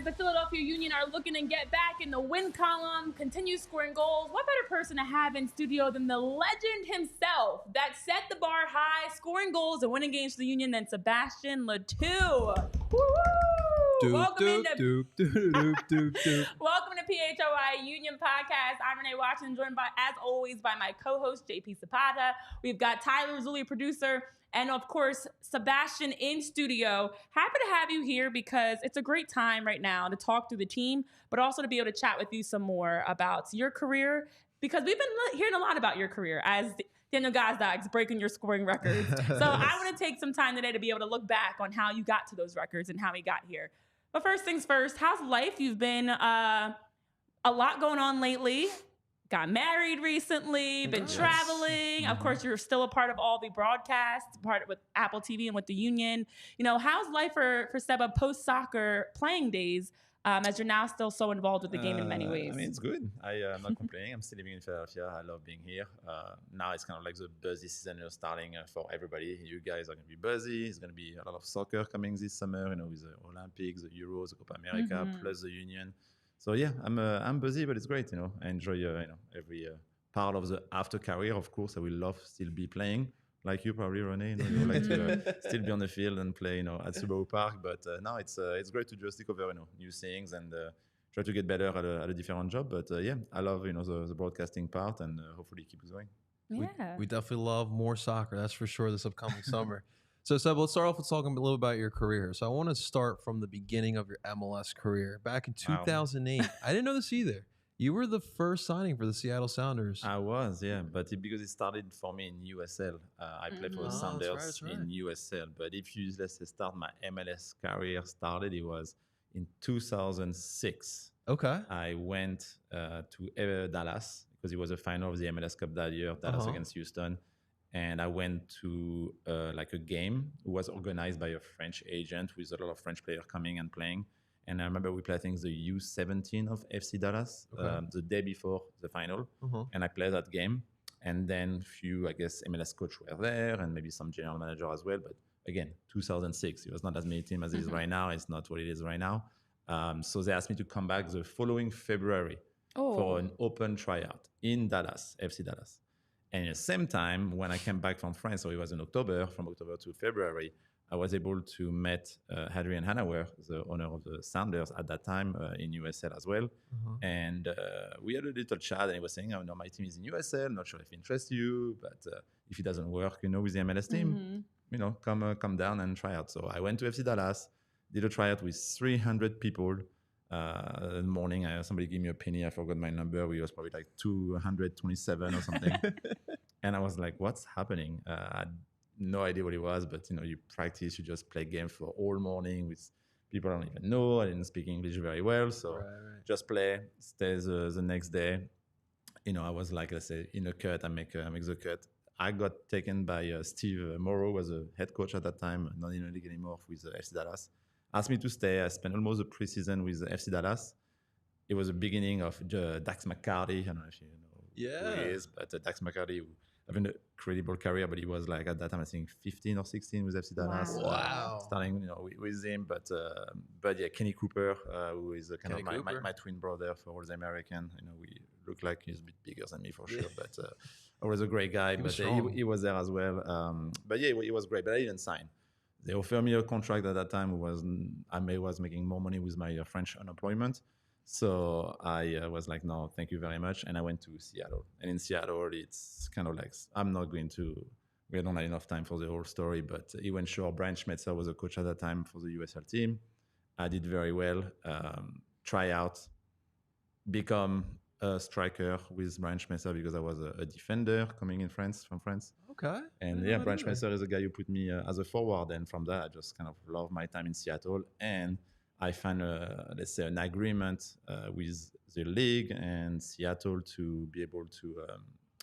the Philadelphia Union are looking to get back in the win column, continue scoring goals, what better person to have in studio than the legend himself that set the bar high, scoring goals and winning games for the Union than Sébastien Le Toux. Welcome to PHOI Union Podcast. I'm Renee Washington, joined by, as always, by my co-host, JP Zapata. We've got Tyler Zulli, producer, and of course, Sébastien in studio. Happy to have you here because it's a great time right now to talk through the team, but also to be able to chat with you some more about your career, because we've been hearing a lot about your career as Daniel Gazda's breaking your scoring records. So I want to take some time today to be able to look back on how you got to those records and how he got here. But first things first, how's life? You've been a lot going on lately. Got married recently, been traveling. Of course, you're still a part of all the broadcasts, part with Apple TV and with the Union. You know, how's life for Seba post-soccer playing days as you're now still so involved with the game in many ways? I mean, it's good. I'm not complaining. I'm still living in Philadelphia. I love being here. Now it's kind of like the busy season starting for everybody. You guys are going to be busy. It's going to be a lot of soccer coming this summer, you know, with the Olympics, the Euros, the Copa America, plus the Union. So yeah, I'm busy, but it's great. You know, I enjoy every part of the after career. Of course, I will love still be playing like you probably, Renee. You know, like to still be on the field and play, you know, at Subaru Park. But no, it's great to just discover new things and try to get better at a different job. But yeah, I love the broadcasting part and hopefully keep going. Yeah, we definitely love more soccer. That's for sure. This upcoming summer. So, Seb, let's start off with talking a little about your career. So I want to start from the beginning of your MLS career. Back in 2008, I didn't know this either. You were the first signing for the Seattle Sounders. I was, yeah, but because it started for me in USL. I played for the Sounders in USL. But if you, let's say, start my MLS career started, it was in 2006. Okay. I went to Dallas because it was a final of the MLS Cup that year, Dallas against Houston. And I went to like a game. It was organized by a French agent with a lot of French players coming and playing. And I remember we played, I think, the U17 of FC Dallas the day before the final. And I played that game. And then few, I guess, MLS coach were there and maybe some general manager as well. But again, 2006, it was not as many teams as it is right now. It's not what it is right now. So they asked me to come back the following February for an open tryout in Dallas, FC Dallas. And at the same time, when I came back from France, so it was in October, from October to February, I was able to meet Adrian Hanauer, the owner of the Sounders at that time in USL as well. And we had a little chat, and he was saying, oh, no, my team is in USL, not sure if it interests you, but if it doesn't work, you know, with the MLS team, you know, come down and try out. So I went to FC Dallas, did a tryout with 300 people. In the morning, somebody gave me a penny. I forgot my number. We was probably like 227 or something. And I was like, what's happening? I had no idea what it was, but, you know, you practice, you just play games for all morning with people I don't even know. I didn't speak English very well. So just play, stay the next day. You know, I was like, let's say, in a cut, I make the cut. I got taken by Steve Morrow, was a head coach at that time, not in the league anymore with FC Dallas. Asked me to stay. I spent almost a preseason with FC Dallas. It was the beginning of Dax McCarty. I don't know if you know who he is, but Dax McCarty having a credible career, but he was like at that time I think 15 or 16 with FC Dallas. Wow. Starting with him, but yeah, Kenny Cooper, who is kind of my twin brother for all the American. You know, we look like he's a bit bigger than me for sure, but always a great guy. But he was there as well. But yeah, he was great. But I didn't sign. They offered me a contract at that time. I was making more money with my French unemployment. So I was like, no, thank you very much. And I went to Seattle. And in Seattle, it's kind of like, we don't have enough time for the whole story, but he went short. Brian Schmetzer was a coach at that time for the USL team. I did very well. Try out, become a striker with Brian Schmetzer because I was a defender coming in from France. Okay. And yeah, Brian Schmetzer is a guy who put me as a forward. And from that, I just kind of loved my time in Seattle. And I found, let's say, an agreement with the league and Seattle to be able to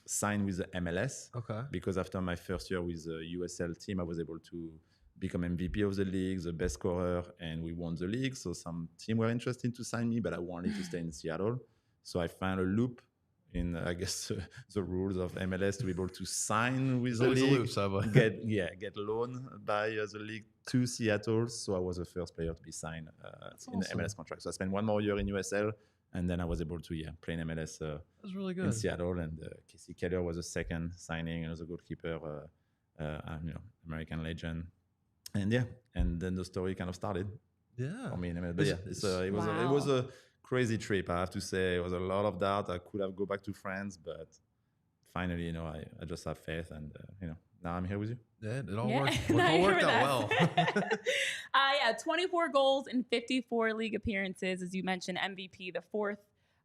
sign with the MLS. Okay. Because after my first year with the USL team, I was able to become MVP of the league, the best scorer, and we won the league. So some team were interested to sign me, but I wanted to stay in Seattle. So I found a loop, in I guess the rules of MLS to be able to sign with the Always a league, loop, Saba. get loaned by the league to Seattle. So I was the first player to be signed in the awesome. MLS contract. So I spent 1 more year in USL, and then I was able to play in MLS That's really good. in Seattle. And Casey Keller was the second signing, the goalkeeper, American legend. And and then the story kind of started. Yeah. I mean, but it was a crazy trip. I have to say, it was a lot of doubt. I could have go back to France, but finally, I just have faith, and now I'm here with you. Yeah, it all Yeah. worked. It No, all you worked hear out that. well. 24 goals in 54 league appearances, as you mentioned, MVP, the fourth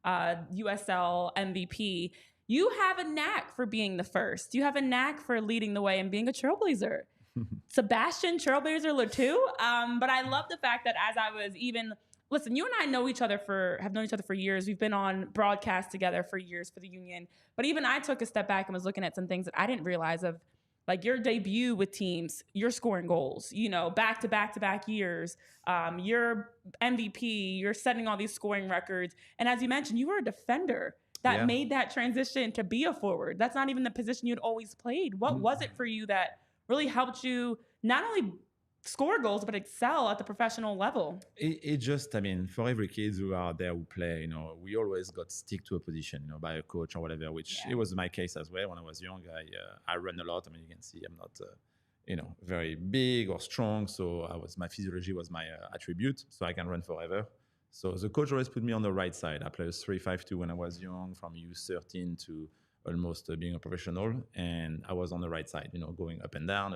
USL MVP. You have a knack for being the first. You have a knack for leading the way and being a trailblazer. Sébastien Trailblazer Le Toux. But I love the fact that as I was listen, you and I have known each other for years. We've been on broadcast together for years for the Union. But even I took a step back and was looking at some things that I didn't realize of, like your debut with teams, you're scoring goals, back to back years. You're MVP, you're setting all these scoring records. And as you mentioned, you were a defender that made that transition to be a forward. That's not even the position you'd always played. What was it for you that really helped you not only score goals, but excel at the professional level? It just, for every kid who are there who play, we always got stick to a position, by a coach or whatever, which it was my case as well. When I was young, I run a lot. You can see I'm not, very big or strong. So my physiology was my attribute, so I can run forever. So the coach always put me on the right side. I played 3-5-2 when I was young, from U13 to almost being a professional, and I was on the right side, going up and down,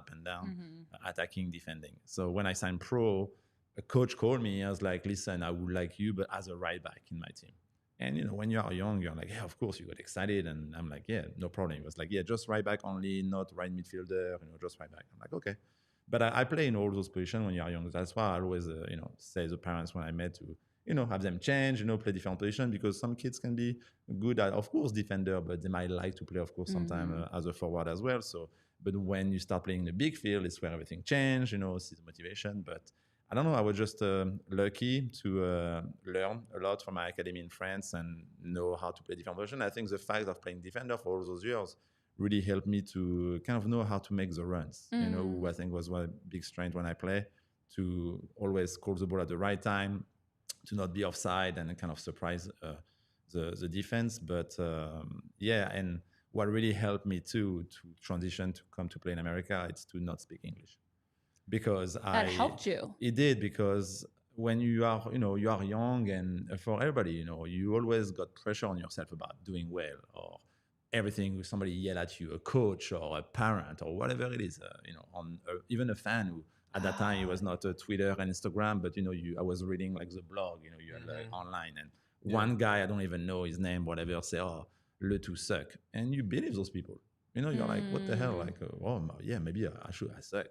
attacking, defending. So when I signed pro, a coach called me. I was like, listen, I would like you, but as a right back in my team. And when you are young, you're like, yeah, of course, you got excited. And I'm like, yeah, no problem. He was like, yeah, just right back only, not right midfielder, just right back. I'm like, okay. But I play in all those positions when you're young. That's why I always, say to the parents when I met to, have them change, play different positions, because some kids can be good at, of course, defender, but they might like to play, of course, sometimes as a forward as well. So, but when you start playing the big field, it's where everything changes, see the motivation. But I don't know, I was just lucky to learn a lot from my academy in France and know how to play different positions. I think the fact of playing defender for all those years really helped me to kind of know how to make the runs, I think was one big strength when I play, to always call the ball at the right time, to not be offside and kind of surprise the defense. But and what really helped me too to transition to come to play in America, it's to not speak English, because that helped you. It did, because when you are you are young, and for everybody, you always got pressure on yourself about doing well, or everything somebody yell at you, a coach or a parent or whatever it is, on even a fan who. At that time, it was not Twitter and Instagram, but I was reading like the blog, you had like online, and one guy, I don't even know his name, whatever, say, "Oh, Le Toux suck," and you believe those people. You're like, "What the hell?" Like, "Oh, yeah, maybe I suck,"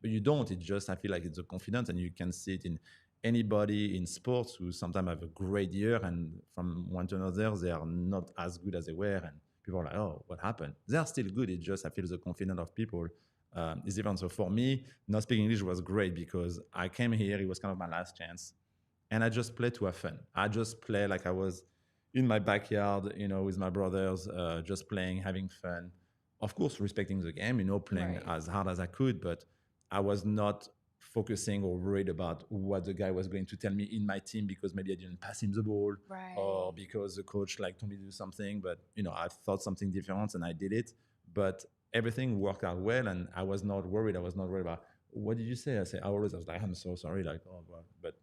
But you don't. It's just, I feel like it's a confidence, and you can see it in anybody in sports who sometimes have a great year, and from one to another, they are not as good as they were, and people are like, "Oh, what happened?" They are still good. It's just, I feel the confidence of people. Is different. So for me, not speaking English was great, because I came here, it was kind of my last chance, and I just played to have fun. I just play like I was in my backyard, with my brothers, just playing, having fun. Of course, respecting the game, playing as hard as I could, but I was not focusing or worried about what the guy was going to tell me in my team, because maybe I didn't pass him the ball, or because the coach told me to do something. But I thought something different and I did it. But everything worked out well, and I was not worried. I was not worried about, what did you say? I was like, I'm so sorry. Like, oh, well. But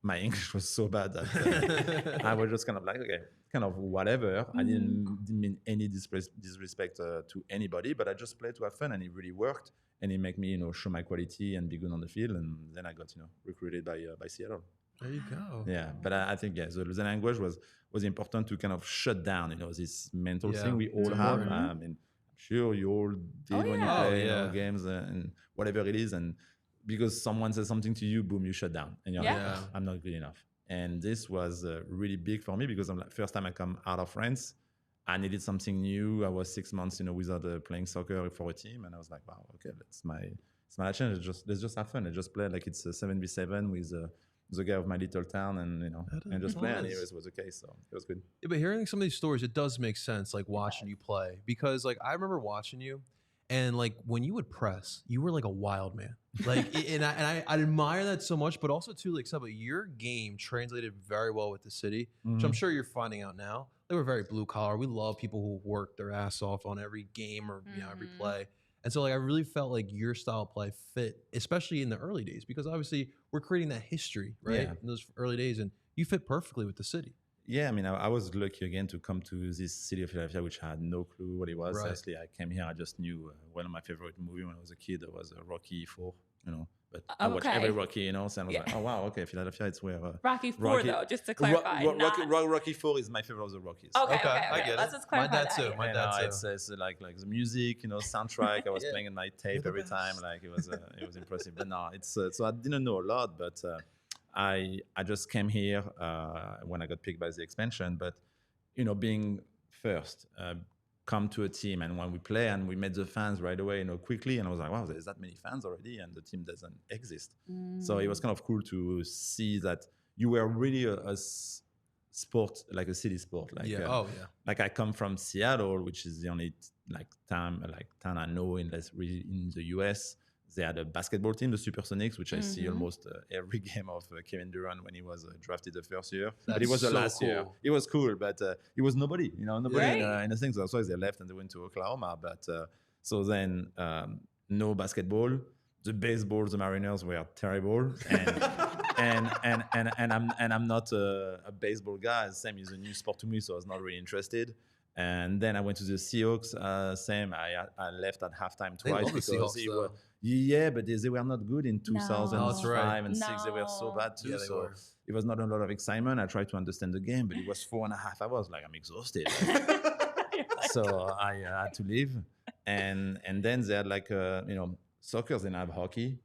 my English was so bad that I was just kind of like, okay, kind of whatever. I didn't mean any disrespect to anybody, but I just played to have fun, and it really worked. And it made me, show my quality and be good on the field. And then I got, recruited by Seattle. There you go. Yeah, but I think the language was important to kind of shut down, this mental thing we all have. I mean, I'm sure you all did when you play games and whatever it is, and because someone says something to you, boom, you shut down, and you're like, oh, I'm not good enough. And this was really big for me, because I'm like, first time I come out of France, I needed something new. I was 6 months, without playing soccer for a team, and I was like, wow, okay, it's my challenge. Let's just have fun. I just play like it's a 7v7 with the guy of my little town, and and just play. And it was okay, so it was good. Yeah, but hearing some of these stories, it does make sense. Like watching you play, because like I remember watching you, and like when you would press, you were like a wild man. Like, and I admire that so much. But also too, like, but your game translated very well with the city, which I'm sure you're finding out now. They were very blue collar. We love people who work their ass off on every game or every play. And so like I really felt like your style of play fit, especially in the early days, because obviously we're creating that history, right? In those early days, and you fit perfectly with the city. Yeah, I mean, I was lucky again to come to this city of Philadelphia, which I had no clue what it was. Right. Honestly, I came here, I just knew one of my favorite movies when I was a kid was Rocky IV, But I watched every Rocky, so I was like, oh wow, okay, Philadelphia, it's where Rocky IV though, just to clarify. Rocky IV is my favorite of the Rockies. Okay. I get it. Let's just clarify my dad too. My dad too. It's like the music, soundtrack. I was playing in my tape every time. Like it was impressive. But no, it's so I didn't know a lot, but I just came here when I got picked by the expansion. But being first, come to a team, and when we play and we met the fans right away, quickly, and I was like, wow, there's that many fans already, and the team doesn't exist. So it was kind of cool to see that you were really a sport, like a city sport. Like like I come from Seattle, which is the only town I know in the US. They had a basketball team, the Supersonics, which I see almost every game of Kevin Durant when he was drafted the first year. But it was the last year. It was cool, but it was nobody, nobody in the thing. So that's why they left and they went to Oklahoma. But so then no basketball. The baseball, the Mariners were terrible, and I'm not a baseball guy. Same is a new sport to me, so I was not really interested. And then I went to the Seahawks. Same, I left at halftime twice because but they were not good in 2005 and 6. They were so bad too. So it was not a lot of excitement. I tried to understand the game, but it was 4.5 hours. Like I'm exhausted. So I had to leave. And then they had soccer. They have hockey,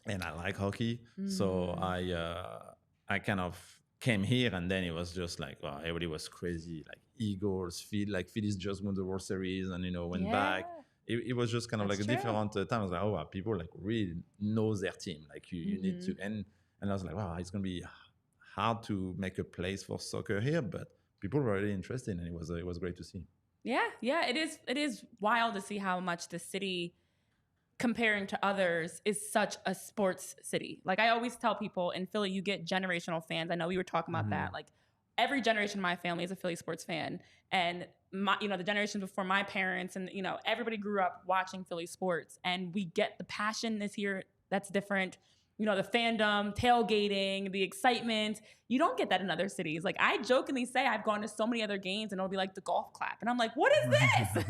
and I like hockey. So I kind of came here, and then it was just like, wow, everybody was crazy. Like Eagles, Phillies just won the World Series, and went back. It was just kind of like a different time. I was like, oh wow, people really know their team. Like you need to, and I was like, wow, it's gonna be hard to make a place for soccer here, but people were really interested, and it was great to see. Yeah, it is wild to see how much the city, comparing to others, is such a sports city. Like I always tell people, in Philly, you get generational fans. I know we were talking about that. Like every generation of my family is a Philly sports fan, and the generation before my parents, and everybody grew up watching Philly sports, and we get the passion this year. That's different. The fandom, tailgating, the excitement. You don't get that in other cities. Like I jokingly say I've gone to so many other games and it'll be like the golf clap. And I'm like, what is this?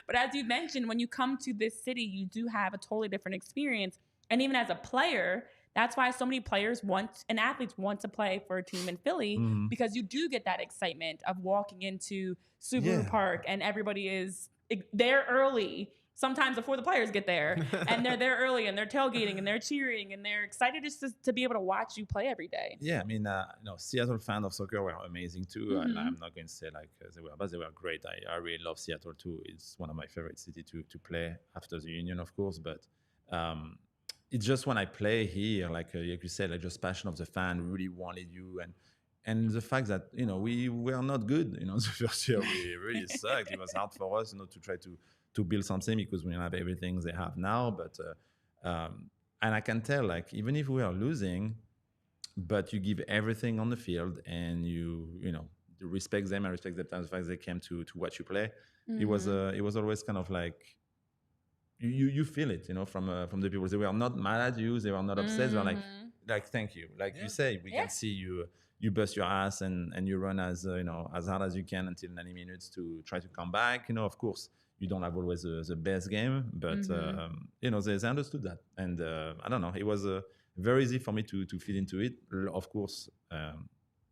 But as you mentioned, when you come to this city, you do have a totally different experience. And even as a player, that's why so many players and athletes want to play for a team in Philly, because you do get that excitement of walking into Subaru Park and everybody is there early. Sometimes before the players get there, and they're there early, and they're tailgating, and they're cheering, and they're excited just to be able to watch you play every day. Yeah, I mean, Seattle fans of soccer were amazing too. And I'm not going to say like they were, but they were great. I really love Seattle too. It's one of my favorite cities to play after the Union, of course. But it's just when I play here, like you said, like just passion of the fan really wanted you, and the fact that we were not good. The first year we really sucked. It was hard for us, to try to build something because we don't have everything they have now. But and I can tell, like even if we are losing, but you give everything on the field, and you respect them and respect the fact they came to watch you play. It was always kind of like you feel it, from the people. They were not mad at you. They were not upset. They were like thank you. Like you say, we can see you bust your ass and you run as hard as you can until 90 minutes to try to come back. Of course, you don't have always the best game, but they understood that, and I don't know. It was very easy for me to fit into it. Of course,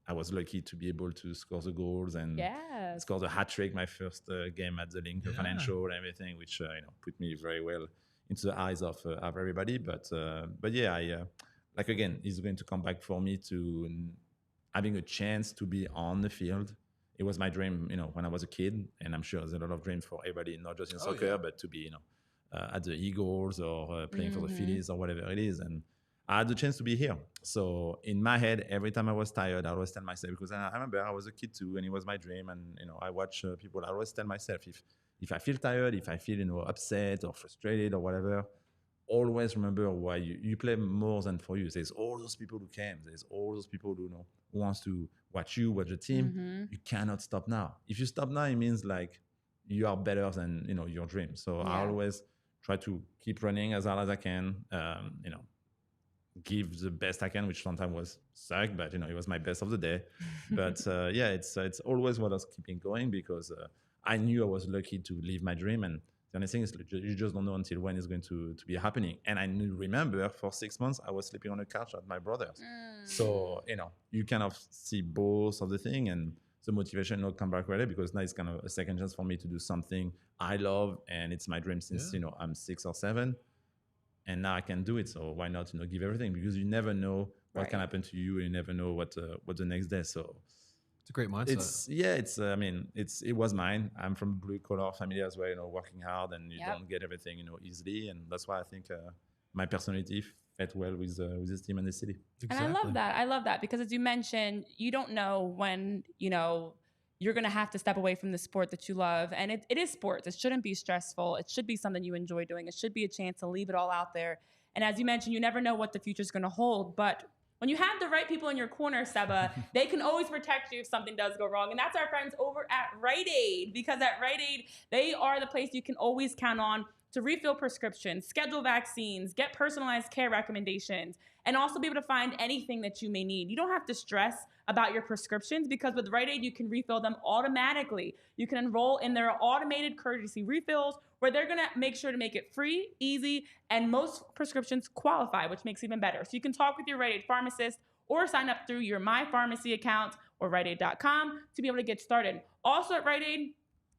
I was lucky to be able to score the goals and score the hat trick my first game at the Lincoln Financial and everything, which put me very well into the eyes of everybody. But I again, it's going to come back for me to having a chance to be on the field. It was my dream, when I was a kid, and I'm sure there's a lot of dreams for everybody, not just in soccer, but to be, at the Eagles or playing for the Phillies or whatever it is. And I had the chance to be here. So in my head, every time I was tired, I always tell myself, because I remember I was a kid too, and it was my dream. And I watch people. I always tell myself, if I feel tired, if I feel upset or frustrated or whatever, always remember why you play more than for you. There's all those people who came. There's all those people who who wants to watch the team. You cannot stop now. If you stop now, it means like you are better than your dream. So I always try to keep running as hard as I can. Give the best I can, which sometimes was suck, but it was my best of the day. But it's always what I was keeping going, because I knew I was lucky to live my dream, and the only thing is you just don't know until when it's going to be happening. And I remember for 6 months I was sleeping on a couch at my brother's. So you kind of see both of the thing, and the motivation will come back right, because now it's kind of a second chance for me to do something I love, and it's my dream since I'm 6 or 7. And now I can do it. So why not, give everything? Because you never know what can happen to you. And you never know what the next day. So it's a great mindset. It was mine. I'm from a blue collar family as well, working hard, and you don't get everything, easily. And that's why I think my personality fit well with this team and the city. Exactly. And I love that because, as you mentioned, you don't know when, you're going to have to step away from the sport that you love. And it is sports. It shouldn't be stressful. It should be something you enjoy doing. It should be a chance to leave it all out there. And as you mentioned, you never know what the future is going to hold. But when you have the right people in your corner, Seba, they can always protect you if something does go wrong. And that's our friends over at Rite Aid, because at Rite Aid, they are the place you can always count on to refill prescriptions, schedule vaccines, get personalized care recommendations, and also be able to find anything that you may need. You don't have to stress about your prescriptions, because with Rite Aid, you can refill them automatically. You can enroll in their automated courtesy refills, where they're going to make sure to make it free, easy, and most prescriptions qualify, which makes it even better. So you can talk with your Rite Aid pharmacist or sign up through your My Pharmacy account or RiteAid.com to be able to get started. Also at Rite Aid,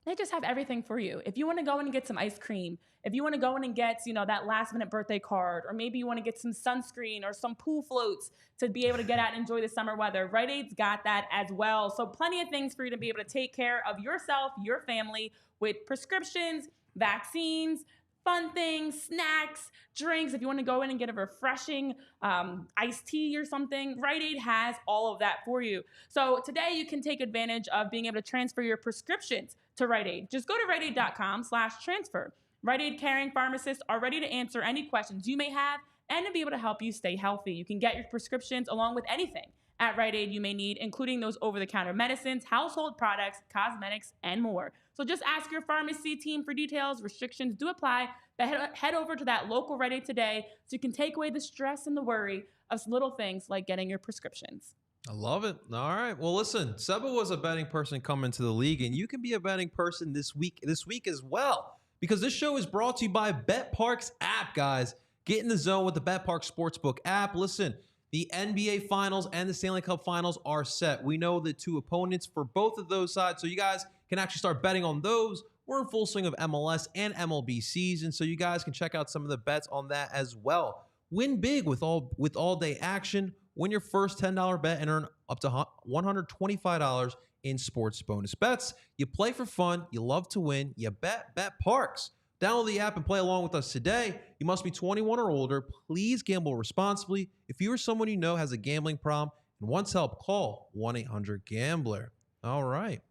they just have everything for you. If you want to go in and get some ice cream, if you want to go in and get, that last minute birthday card, or maybe you want to get some sunscreen or some pool floats to be able to get out and enjoy the summer weather, Rite Aid's got that as well. So plenty of things for you to be able to take care of yourself, your family, with prescriptions, vaccines, fun things, snacks, drinks. If you want to go in and get a refreshing iced tea or something, Rite Aid has all of that for you. So today you can take advantage of being able to transfer your prescriptions to Rite Aid. Just go to RiteAid.com/transfer. Rite Aid caring pharmacists are ready to answer any questions you may have and to be able to help you stay healthy. You can get your prescriptions along with anything at Rite Aid you may need, including those over-the-counter medicines, household products, cosmetics, and more. So just ask your pharmacy team for details. Restrictions do apply, but head over to that local Rite Aid today so you can take away the stress and the worry of little things like getting your prescriptions. I love it. All right. Well, listen, Seba was a betting person coming to the league, and you can be a betting person this week as well, because this show is brought to you by BetParks app, guys. Get in the zone with the BetParks Sportsbook app. Listen, the NBA Finals and the Stanley Cup Finals are set. We know the two opponents for both of those sides, so you guys can actually start betting on those. We're in full swing of MLS and MLB season, so you guys can check out some of the bets on that as well. Win big with all-day action. Win your first $10 bet and earn up to $125 in sports bonus bets. You play for fun. You love to win. You bet Parks. Download the app and play along with us today. You must be 21 or older. Please gamble responsibly. If you or someone you know has a gambling problem and wants help, call 1-800-GAMBLER. All right.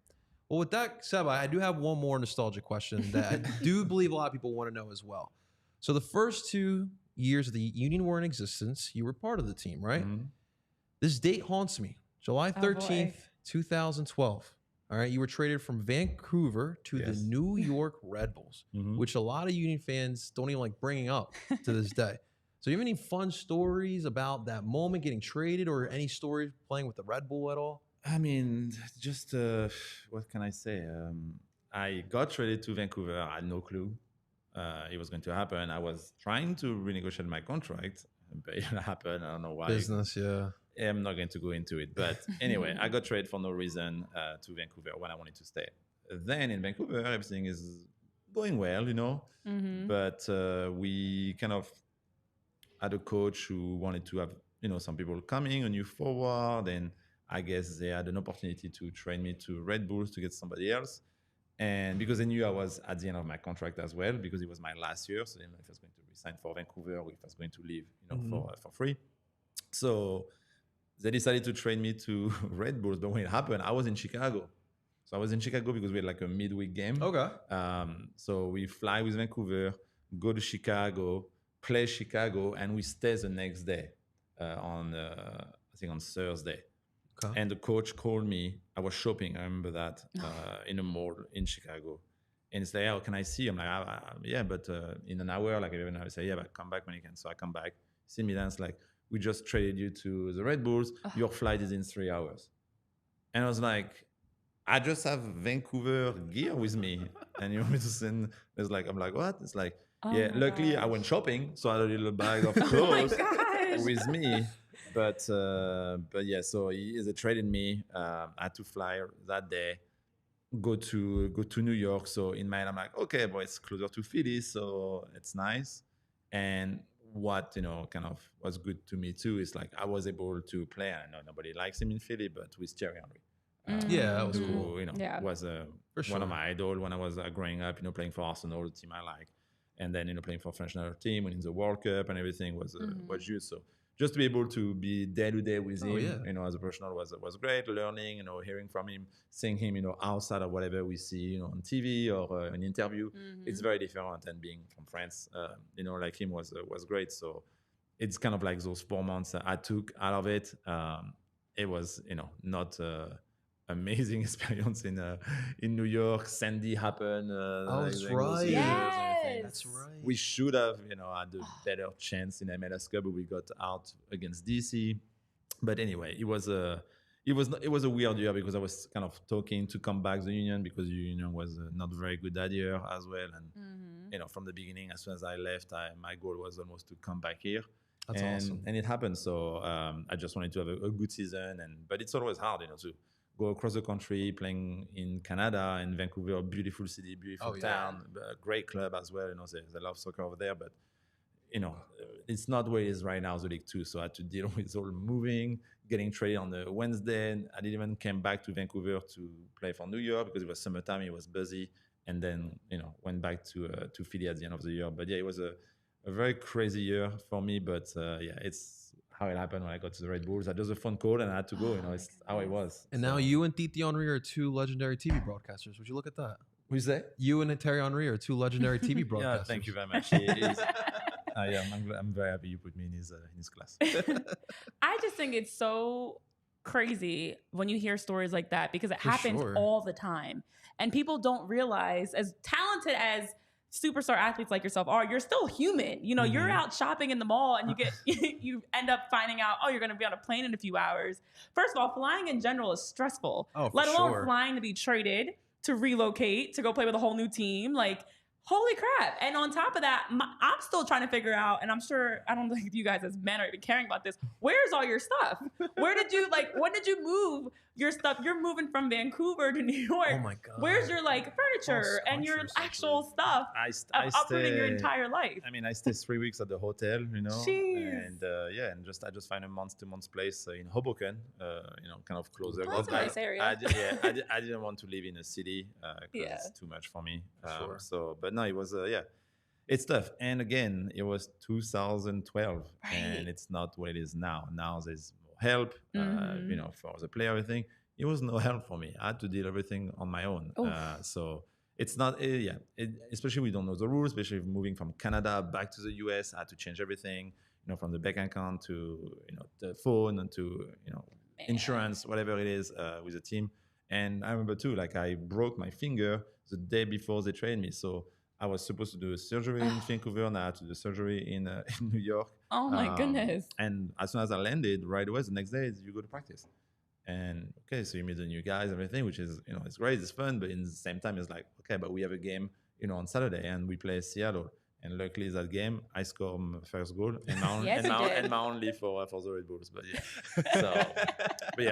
Well, with that, Seba, I do have one more nostalgic question that I do believe a lot of people want to know as well. So the first 2 years the Union were in existence, you were part of the team, right? Mm-hmm. This date haunts me. July 13th, 2012. All right, you were traded from Vancouver to the New York Red Bulls, which a lot of Union fans don't even like bringing up to this day. So you have any fun stories about that moment getting traded, or any stories playing with the Red Bull at all? I mean, just what can I say? I got traded to Vancouver. I had no clue it was going to happen. I was trying to renegotiate my contract, but it happened. I don't know why. Business, yeah. I'm not going to go into it. But anyway, I got traded for no reason to Vancouver when I wanted to stay. Then in Vancouver, everything is going well, But we kind of had a coach who wanted to have, some people coming, a new forward. And I guess they had an opportunity to train me to Red Bulls to get somebody else. And because they knew I was at the end of my contract as well, because it was my last year, so they didn't know if I was going to signed for Vancouver. We was going to leave, for free. So they decided to trade me to Red Bulls. But when it happened, I was in Chicago. So I was in Chicago because we had like a midweek game. Okay. So we fly with Vancouver, go to Chicago, play Chicago, and we stay the next day on Thursday. Okay. And the coach called me. I was shopping. I remember that in a mall in Chicago. And he said, "Oh, can I see you?" I'm like, "Yeah, but in an hour." Like, I say, "Yeah, but come back when you can." So I come back. See me dance. Like, we just traded you to the Red Bulls. Your flight is in 3 hours. And I was like, I just have Vancouver gear with me, and you want me to send? I'm like, what? It's like, luckily I went shopping, so I had a little bag of clothes with me. But yeah, so they traded me. I had to fly that day, go to New York. So in mind, I'm like, okay, but it's closer to Philly, so it's nice. And what kind of was good to me too is like I was able to play. I know nobody likes him in Philly, but with Thierry Henry. That was cool. Was one of my idols when I was growing up. Playing for Arsenal, the team I like, and then playing for French national team, winning the World Cup and everything was huge. So just to be able to be day to day with him, as a professional was great. Learning, hearing from him, seeing him, outside of whatever we see, on TV or an interview, it's very different. And being from France, like him was great. So it's kind of like those 4 months I took out of it. It was, not. Amazing experience in New York. Sandy happened. That's right. Yes. That's right. We should have, had a better chance in MLS Cup, but we got out against DC. But anyway, it was a weird year because I was kind of talking to come back to the Union because the Union was not very good that year as well. And from the beginning, as soon as I left, my goal was almost to come back here. That's awesome. And it happened. So I just wanted to have a good season. But it's always hard, to go across the country, playing in Canada and Vancouver, a beautiful city, beautiful town, a great club as well. They love soccer over there, but it's not where it is right now, the League Two. So I had to deal with all moving, getting traded on the Wednesday. I didn't even come back to Vancouver to play for New York because it was summertime, it was busy, and then went back to Philly at the end of the year. But yeah, it was a very crazy year for me. But it's how it happened when I got to the Red Bulls. I just a phone call and I had to go. It's how it was. And now you and Titi Henry are two legendary TV broadcasters. Would you look at that? Who's that? You and Thierry Henry are two legendary TV broadcasters. Yeah, thank you very much. I'm very happy you put me in his class. I just think it's so crazy when you hear stories like that because it happens all the time. And people don't realize, as talented as superstar athletes like yourself are, you're still human. You're out shopping in the mall and you end up finding out, you're going to be on a plane in a few hours. First of all, flying in general is stressful, let alone flying to be traded, to relocate, to go play with a whole new team. Like, holy crap. And on top of that, I'm still trying to figure out, and I'm sure, I don't think you guys as men are even caring about this. Where's all your stuff? When did you move your stuff? You're moving from Vancouver to New York. Oh my God. Where's your furniture and your actual stuff of uprooting your entire life? I mean, I stayed 3 weeks at the hotel, Jeez. and I just find a 2 months place in Hoboken, kind of closer. That's a nice area. I didn't want to live in a city because it's too much for me. Sure. But no, it was it's tough. And again, it was 2012, and it's not what it is now. Now there's more help, for the player, everything. It was no help for me. I had to deal everything on my own. So it's not, especially we don't know the rules, especially moving from Canada back to the US. I had to change everything, from the bank account to, the phone and to, insurance, whatever it is with the team. And I remember too, like I broke my finger the day before they trained me. So I was supposed to do a surgery in Vancouver, and I had to do surgery in New York. Oh my goodness. And as soon as I landed, right away, the next day, you go to practice. And okay, so you meet the new guys, everything, which is, it's great, it's fun, but in the same time, it's like, okay, but we have a game, on Saturday, and we play Seattle. And luckily, that game, I scored my first goal and my only for the Red Bulls. But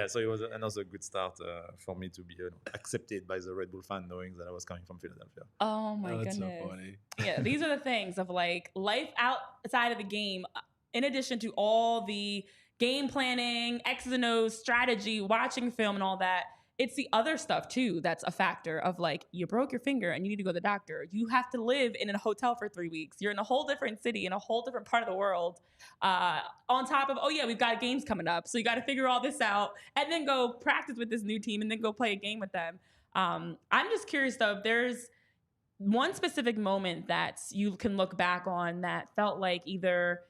so it was another good start for me to be accepted by the Red Bull fan, knowing that I was coming from Philadelphia. Oh my goodness. That's so funny. Yeah, these are the things of like life outside of the game, in addition to all the game planning, X's and O's, strategy, watching film and all that. it's the other stuff too that's a factor of like, you broke your finger and you need to go to the doctor. You have to live in a hotel for 3 weeks. You're in a whole different city, in a whole different part of the world. On top of, oh yeah, we've got games coming up. So you got to figure all this out and then go practice with this new team and then go play a game with them. I'm just curious though, if there's one specific moment that you can look back on that felt like either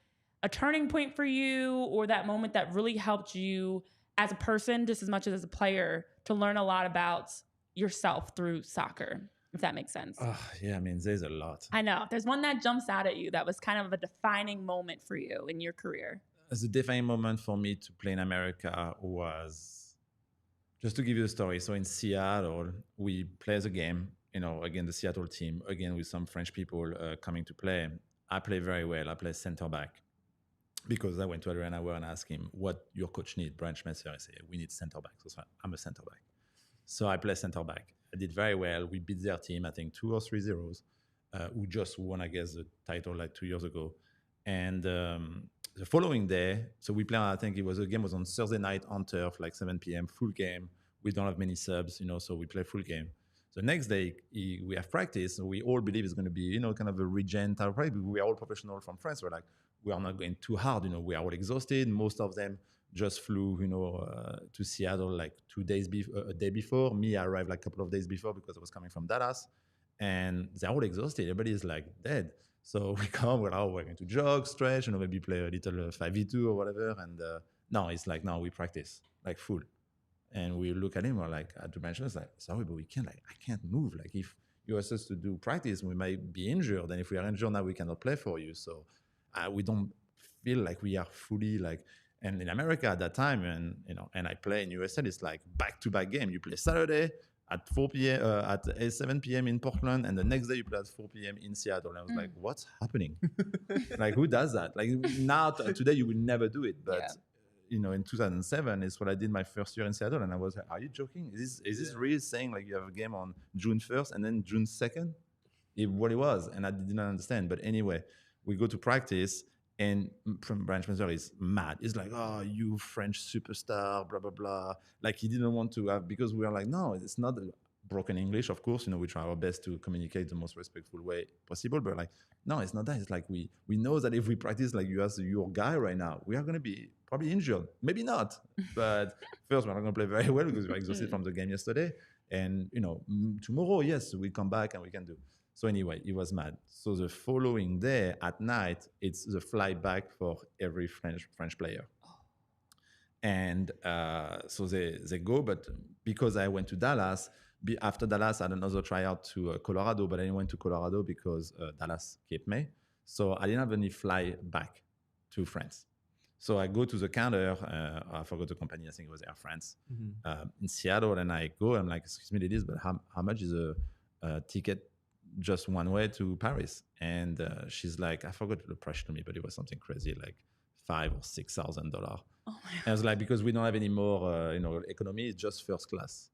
a turning point for you or that moment that really helped you as a person just as much as a player to learn a lot about yourself through soccer, if that makes sense. Yeah, I mean, there's a lot. I know. There's one that jumps out at you that was kind of a defining moment for you in your career. The defining moment for me to play in America was, just to give you a story. So in Seattle, we play the game, again, the Seattle team, again, with some French people coming to play. I play very well. I play center back because I went to Adrian Auer and asked him what your coach need. Brian Schmetzer, I said, we need center back. So I'm a center back. So I play center back. I did very well. We beat their team, I think 2 or 3-0, who just won, I guess, the title like 2 years ago. And the following day, so we play, I think the game was on Thursday night on turf, like 7 p.m., full game. We don't have many subs, so we play full game. The next day, we have practice. We all believe it's going to be, kind of a regen type of practice. We are all professional from France. We're like, we are not going too hard. We are all exhausted. Most of them just flew, to Seattle like a day before. Me, I arrived like a couple of days before because I was coming from Dallas. And they're all exhausted. Everybody is like dead. So we come, we're going to jog, stretch, maybe play a little 5v2 or whatever. And no, it's like, no, we practice like full. And we look at him, we're like, at the bench, it's like, sorry, but we can't, I can't move. Like, if you ask us to do practice, we might be injured. And if we are injured now, we cannot play for you. So we don't feel like we are fully and in America at that time, and I play in USL, it's like back-to-back game. You play Saturday at 4 p.m., at 7 p.m. in Portland, and the next day you play at 4 p.m. in Seattle. And I was like, what's happening? Like, who does that? Like, now, today, you will never do it. But in 2007 is what I did my first year in Seattle, and I was like, are you joking? Is this really saying like you have a game on June 1st and then June 2nd? What it was, and I did not understand. But anyway, we go to practice, and Brian Schmetzer is mad. He's like, oh, you French superstar, blah, blah, blah. Like, he didn't want to have, because we are like, no, it's not broken English, of course. We try our best to communicate the most respectful way possible, but like, no, it's not that. It's like we know that if we practice like you as your guy right now, we are going to be probably injured. Maybe not, but first we're not going to play very well because we're exhausted from the game yesterday. And tomorrow, yes, we come back and we can do. So anyway, he was mad. So the following day at night, it's the flight back for every French player. And so they go, but because I went to Dallas, after Dallas, I had another tryout to Colorado, but I didn't went to Colorado because Dallas kept me. So I didn't have any fly back to France. So I go to the counter. I forgot the company. I think it was Air France in Seattle. And I go. I'm like, excuse me, ladies, but how much is a ticket just one way to Paris? And she's like, I forgot the price to me, but it was something crazy, like $5,000 or $6,000. Oh I was like, because we don't have any more, economy, it's just first class.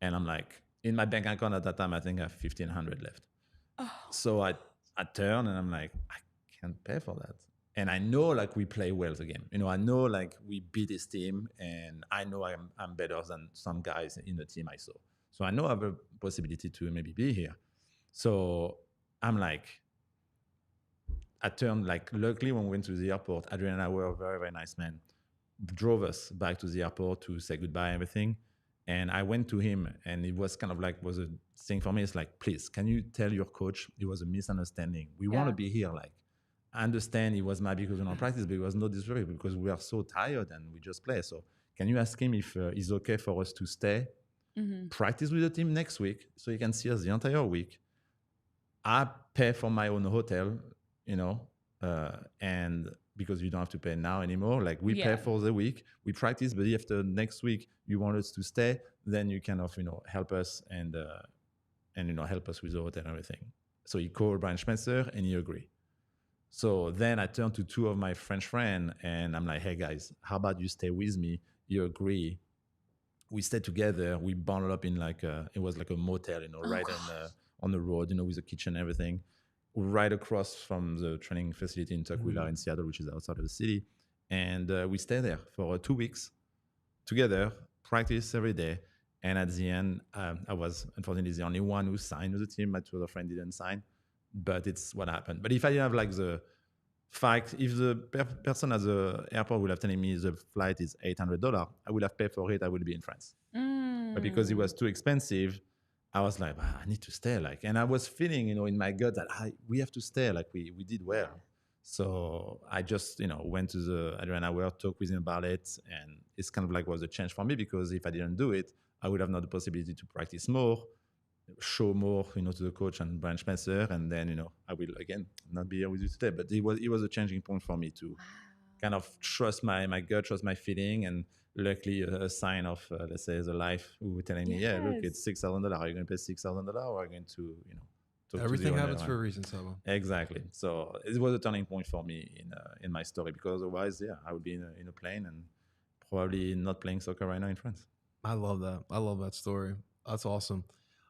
And I'm like, in my bank account at that time, I think I have $1,500 left. Oh. So I turn and I'm like, I can't pay for that. And I know like we play well the game. I know like we beat this team, and I know I'm better than some guys in the team I saw. So I know I have a possibility to maybe be here. So I'm like, I turned like, luckily when we went to the airport, Adrian and I were a very, very nice man, drove us back to the airport to say goodbye and everything. And I went to him, and it was kind of like, was a thing for me. It's like, please, can you tell your coach it was a misunderstanding? We want to be here. Like, I understand he was mad because we're not practice, but it was not disrespectful because we are so tired and we just play. So can you ask him if it's okay for us to stay, practice with the team next week so he can see us the entire week? I pay for my own hotel, and because you don't have to pay now anymore. Like, we pay for the week, we practice, but if the next week you want us to stay, then you kind of, help us and help us with the hotel and everything. So he called Brian Schmetzer and he agreed. So then I turned to two of my French friends and I'm like, hey guys, how about you stay with me? You agree. We stayed together. We bundled up in it was like a motel, right on the road, with a kitchen and everything, right across from the training facility in Tukwila in Seattle, which is outside of the city. And we stayed there for 2 weeks together, practice every day. And at the end, I was unfortunately the only one who signed with the team. My two other friends didn't sign, but it's what happened. But if I didn't have like the fact, if the person at the airport would have telling me the flight is $800, I would have paid for it. I would be in France. But because it was too expensive, I was like, I need to stay. Like, and I was feeling, in my gut that we have to stay. Like we did well. So I just, went to the Adrian Hour, talked with him about it, and it's kind of like was a change for me because if I didn't do it, I would have not the possibility to practice more, show more, to the coach and Brian Spencer, and then, I will again not be here with you today. But it was a changing point for me to kind of trust my gut, trust my feeling, and luckily a sign of let's say the life who were telling me, yeah, look, it's $6,000. Are you going to pay $6,000 or are you going to, talk everything to happens for a reason, Seba. Exactly. So it was a turning point for me in my story because otherwise, I would be in a plane and probably not playing soccer right now in France. I love that. I love that story. That's awesome.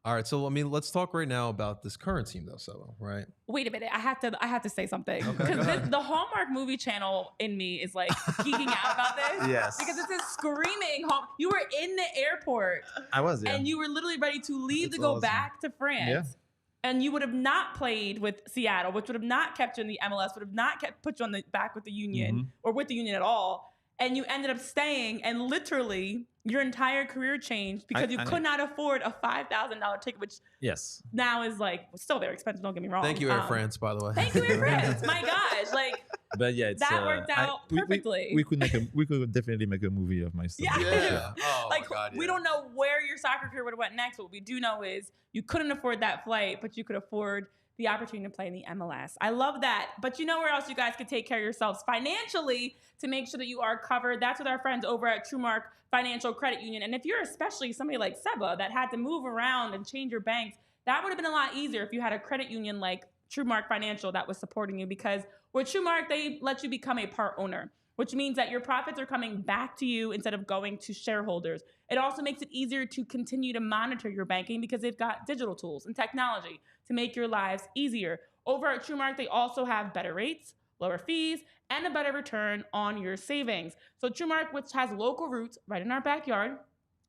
All right, so let's talk right now about this current team, though, Seba. Right? Wait a minute, I have to say something because the Hallmark movie channel in me is like geeking out about this. Yes, because this is screaming. You were in the airport. I was, and you were literally ready to leave to go awesome. back to France. Yeah. And you would have not played with Seattle, which would have not kept you in the MLS, would have not put you on the back with the Union or with the Union at all. And you ended up staying, and literally your entire career changed because you could not afford a $5,000 ticket, which now is like still very expensive. Don't get me wrong. Thank you, Air France, by the way. Thank you, Air France. My gosh, but yeah, it's, that worked out perfectly. We could definitely make a movie of my story. Yeah. Oh, my God, yeah. We don't know where your soccer career would have went next. What we do know is you couldn't afford that flight, but you could afford the opportunity to play in the MLS. I love that. But you know where else you guys could take care of yourselves financially to make sure that you are covered? That's with our friends over at TrueMark Financial Credit Union. And if you're especially somebody like Seba that had to move around and change your banks, that would have been a lot easier if you had a credit union like TrueMark Financial that was supporting you, because with TrueMark, they let you become a part owner, which means that your profits are coming back to you instead of going to shareholders. It also makes it easier to continue to monitor your banking because they've got digital tools and technology to make your lives easier. Over at TrueMark, they also have better rates, lower fees, and a better return on your savings. So TrueMark, which has local roots right in our backyard,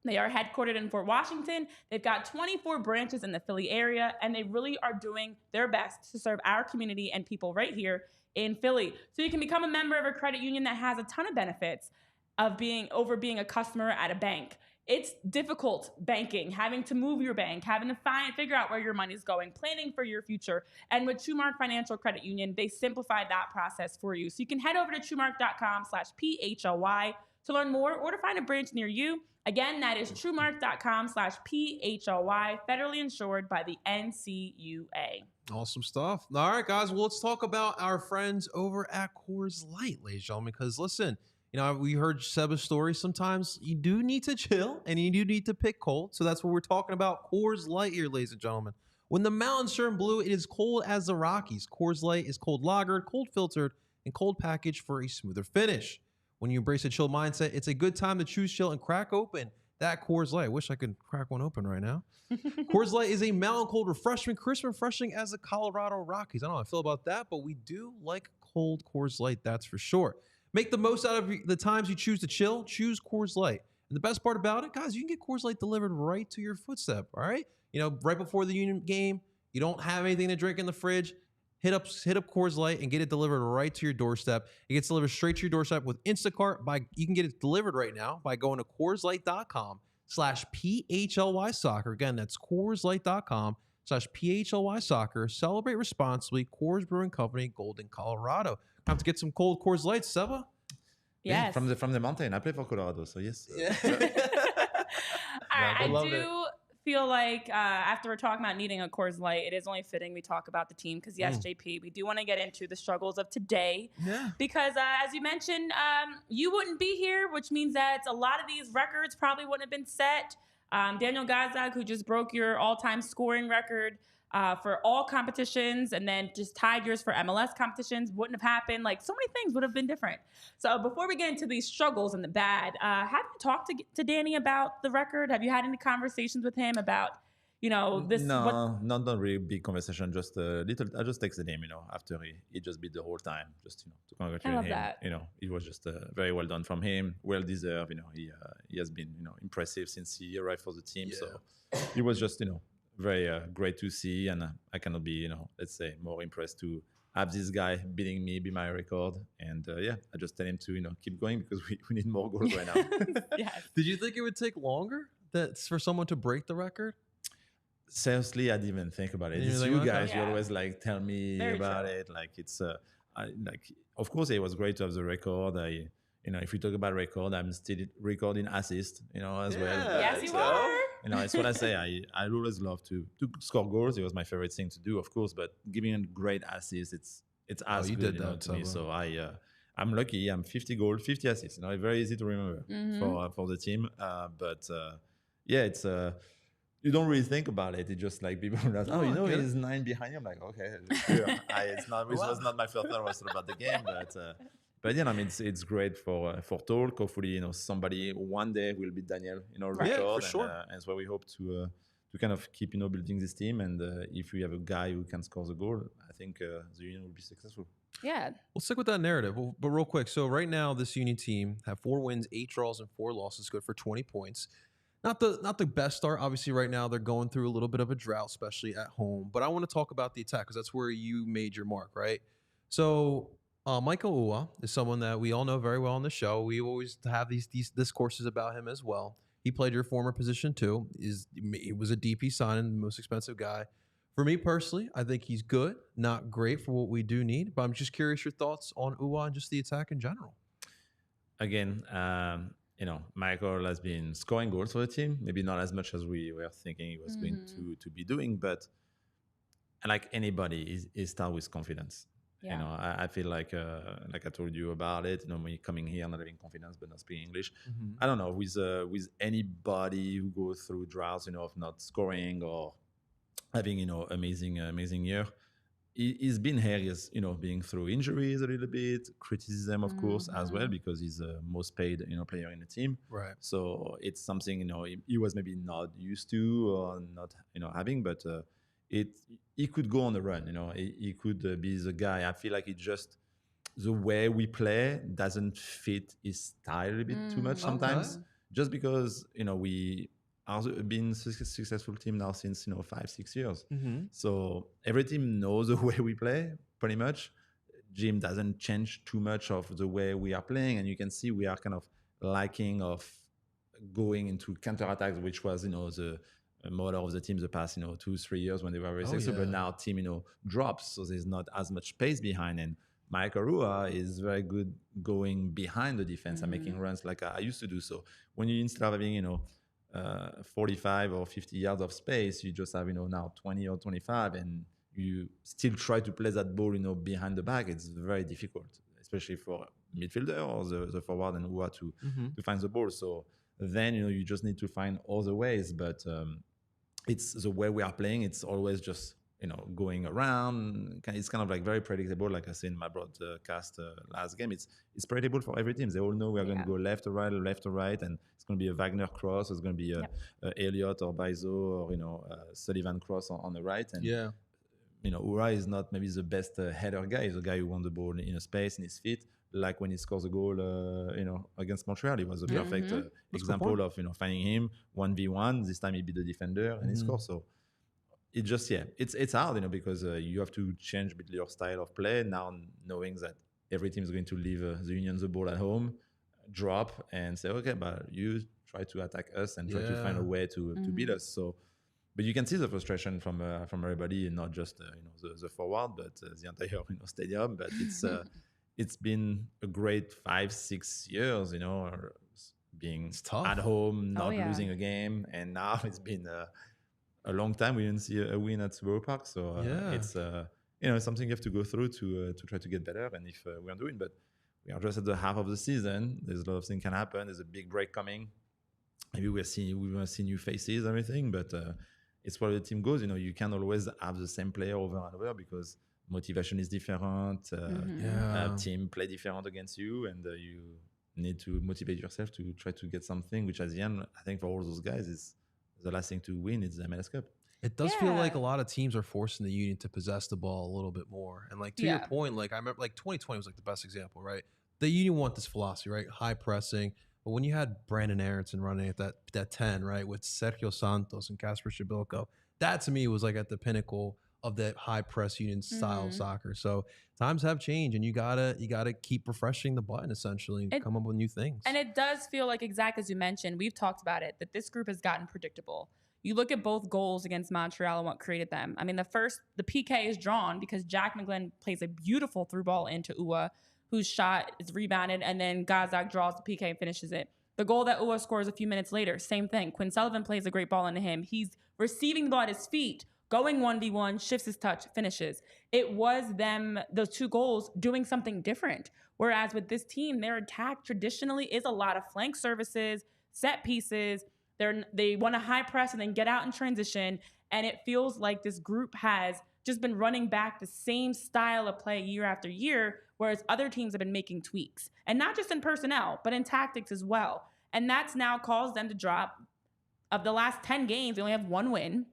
they are headquartered in Fort Washington. They've got 24 branches in the Philly area, and they really are doing their best to serve our community and people right here in Philly. So you can become a member of a credit union that has a ton of benefits of being a customer at a bank. It's difficult banking, having to move your bank, having to figure out where your money is going, planning for your future. And with TrueMark Financial Credit Union, they simplified that process for you. So you can head over to TrueMark.com/PHLY to learn more or to find a branch near you. Again, that is TrueMark.com/PHLY, federally insured by the NCUA. Awesome stuff. All right, guys. Well, let's talk about our friends over at Coors Light, ladies and gentlemen, because listen, we heard Seba's story. Sometimes you do need to chill and you do need to pick cold. So that's what we're talking about. Coors Light here, ladies and gentlemen. When the mountains turn blue, it is cold as the Rockies. Coors Light is cold lagered, cold filtered, and cold packaged for a smoother finish. When you embrace a chill mindset, it's a good time to choose chill and crack open that Coors Light. I wish I could crack one open right now. Coors Light is a mountain cold refreshment, crisp and refreshing as the Colorado Rockies. I don't know how I feel about that, but we do like cold Coors Light, that's for sure. Make the most out of the times you choose to chill. Choose Coors Light. And the best part about it, guys, you can get Coors Light delivered right to your footstep, all right? Right before the Union game, you don't have anything to drink in the fridge, hit up Coors Light and get it delivered right to your doorstep. It gets delivered straight to your doorstep with Instacart. You can get it delivered right now by going to CoorsLight.com/PHLY soccer. Again, that's CoorsLight.com/PHLY soccer. Celebrate responsibly. Coors Brewing Company, Golden, Colorado. Have to get some cold Coors Light, Seba? Yes. Yeah, from the mountain. I play for Colorado, so yes. Yeah. I do feel like after we're talking about needing a Coors Light, it is only fitting we talk about the team because, yes, JP, we do want to get into the struggles of today. Yeah. Because, as you mentioned, you wouldn't be here, which means that a lot of these records probably wouldn't have been set. Daniel Gazdag, who just broke your all-time scoring record for all competitions and then just tied yours for MLS competitions, wouldn't have happened. Like, so many things would have been different. So before we get into these struggles and the bad, have you talked to Danny about the record? Have you had any conversations with him about, this what? No, not really big conversation. Just a little. I just texted him, after he just beat the whole time, just to I congratulate love him. that. It was just very well done from him, well deserved. He has been impressive since he arrived for the team. So it was just very great to see, and I cannot be let's say more impressed to have this guy beating me, be my record, and I just tell him to keep going because we need more goals right now. Yes. Did you think it would take longer for someone to break the record? Seriously, I didn't even think about it. You're It's like, you okay. guys. You Yeah. always tell me Very about true. it. It's of course it was great to have the record. If we talk about record, I'm still recording assist, as well. Yes, It's, you are. it's what I say. I always love to score goals. It was my favorite thing to do, of course. But giving a great assist, it's as you good did that, to me. Saba. So I'm lucky. I'm 50 goals, 50 assists. Very easy to remember for the team. It's you don't really think about it. It's just people are like, he's 9 behind you. I'm like, okay, sure. It was not my first thought was about the game, but it's great for talk. Hopefully, somebody one day will be Daniel, Right. record, Yeah, for and, sure. and so we hope to kind of keep building this team. And if we have a guy who can score the goal, I think the Union will be successful. Yeah. We'll stick with that narrative. But real quick, so right now this Union team have 4 wins, 8 draws, and 4 losses, good for 20 points. Not the best start. Obviously, right now they're going through a little bit of a drought, especially at home. But I want to talk about the attack because that's where you made your mark, right? So Michael Ua is someone that we all know very well on the show. We always have these discourses about him as well. He played your former position too. He was a DP signing, the most expensive guy. For me personally, I think he's good, not great for what we do need. But I'm just curious your thoughts on Ua and just the attack in general. Again, Michael has been scoring goals for the team. Maybe not as much as we were thinking he was going to be doing, but like anybody, he starts with confidence. Yeah. I feel like I told you about it. When you're coming here, not having confidence, but not speaking English. I don't know with anybody who goes through droughts, of not scoring or having amazing year. He's been here, being through injuries a little bit, criticism, of course, as well, because he's the most paid, player in the team. Right. So it's something, he was maybe not used to or not, having, but he could go on the run, he could be the guy. I feel like the way we play doesn't fit his style a bit too much sometimes, just because, we are been a successful team now since 5-6 years. So every team knows the way we play pretty much. Jim doesn't change too much of the way we are playing, and you can see we are kind of liking of going into counterattacks, which was the model of the team the past 2-3 years when they were very successful. But now team drops, so there's not as much space behind. And Michael Rua is very good going behind the defense and making runs like I used to do. So when you instead of having 45 or 50 yards of space, you just have now 20 or 25, and you still try to play that ball behind the back. It's very difficult, especially for midfielder or the forward and Ua to find the ball. So then you just need to find other ways. But it's the way we are playing. It's always just going around. It's kind of like very predictable. Like I said in my broadcast last game, it's predictable for every team. They all know we are going to go left or right, and it's going to be a Wagner cross. It's going to be a Elliott or Baizo or Sullivan cross on the right. And Ura is not maybe the best header guy. He's a guy who won the ball in a space in his feet. Like when he scores a goal, against Montreal, it was a perfect example of finding him 1v1. This time he beat the defender and he scores. So it just it's hard, because you have to change a bit your style of play now, knowing that every team is going to leave the Union the ball at home, drop, and say, okay, but you try to attack us and try to find a way to beat us. So, but you can see the frustration from everybody, and not just the forward, but the entire stadium. But it's been a great 5-6 years, being at home, not losing a game, and now it's been a long time we didn't see a win at Borough Park. So it's something you have to go through to try to get better. And if we are doing, but we are just at the half of the season. There's a lot of things can happen. There's a big break coming. Maybe we will see new faces, everything. But it's where the team goes. You can't always have the same player over and over because motivation is different. Team play different against you, and you need to motivate yourself to try to get something. Which at the end, I think for all those guys is the last thing to win is the MLS Cup. It does feel like a lot of teams are forcing the Union to possess the ball a little bit more. And like to your point, like I remember like 2020 was like the best example, right? The Union want this philosophy, right? High pressing. But when you had Brandon Aronson running at that 10, right, with Sergio Santos and Kasper Shabilko, that to me was like at the pinnacle of that high press Union style of soccer. So times have changed, and you gotta keep refreshing the button essentially and come up with new things. And it does feel like, exactly as you mentioned, we've talked about it, that this group has gotten predictable. You look at both goals against Montreal and what created them. I mean, the PK is drawn because Jack McGlynn plays a beautiful through ball into Ua, whose shot is rebounded, and then Gazak draws the PK and finishes it. The goal that Ua scores a few minutes later, same thing. Quinn Sullivan plays a great ball into him. He's receiving the ball at his feet, going 1v1, shifts his touch, finishes. It was them, those 2 goals, doing something different. Whereas with this team, their attack traditionally is a lot of flank services, set pieces. They want to high press and then get out in transition. And it feels like this group has just been running back the same style of play year after year, whereas other teams have been making tweaks. And not just in personnel, but in tactics as well. And that's now caused them to drop. Of the last 10 games, they only have 1 win.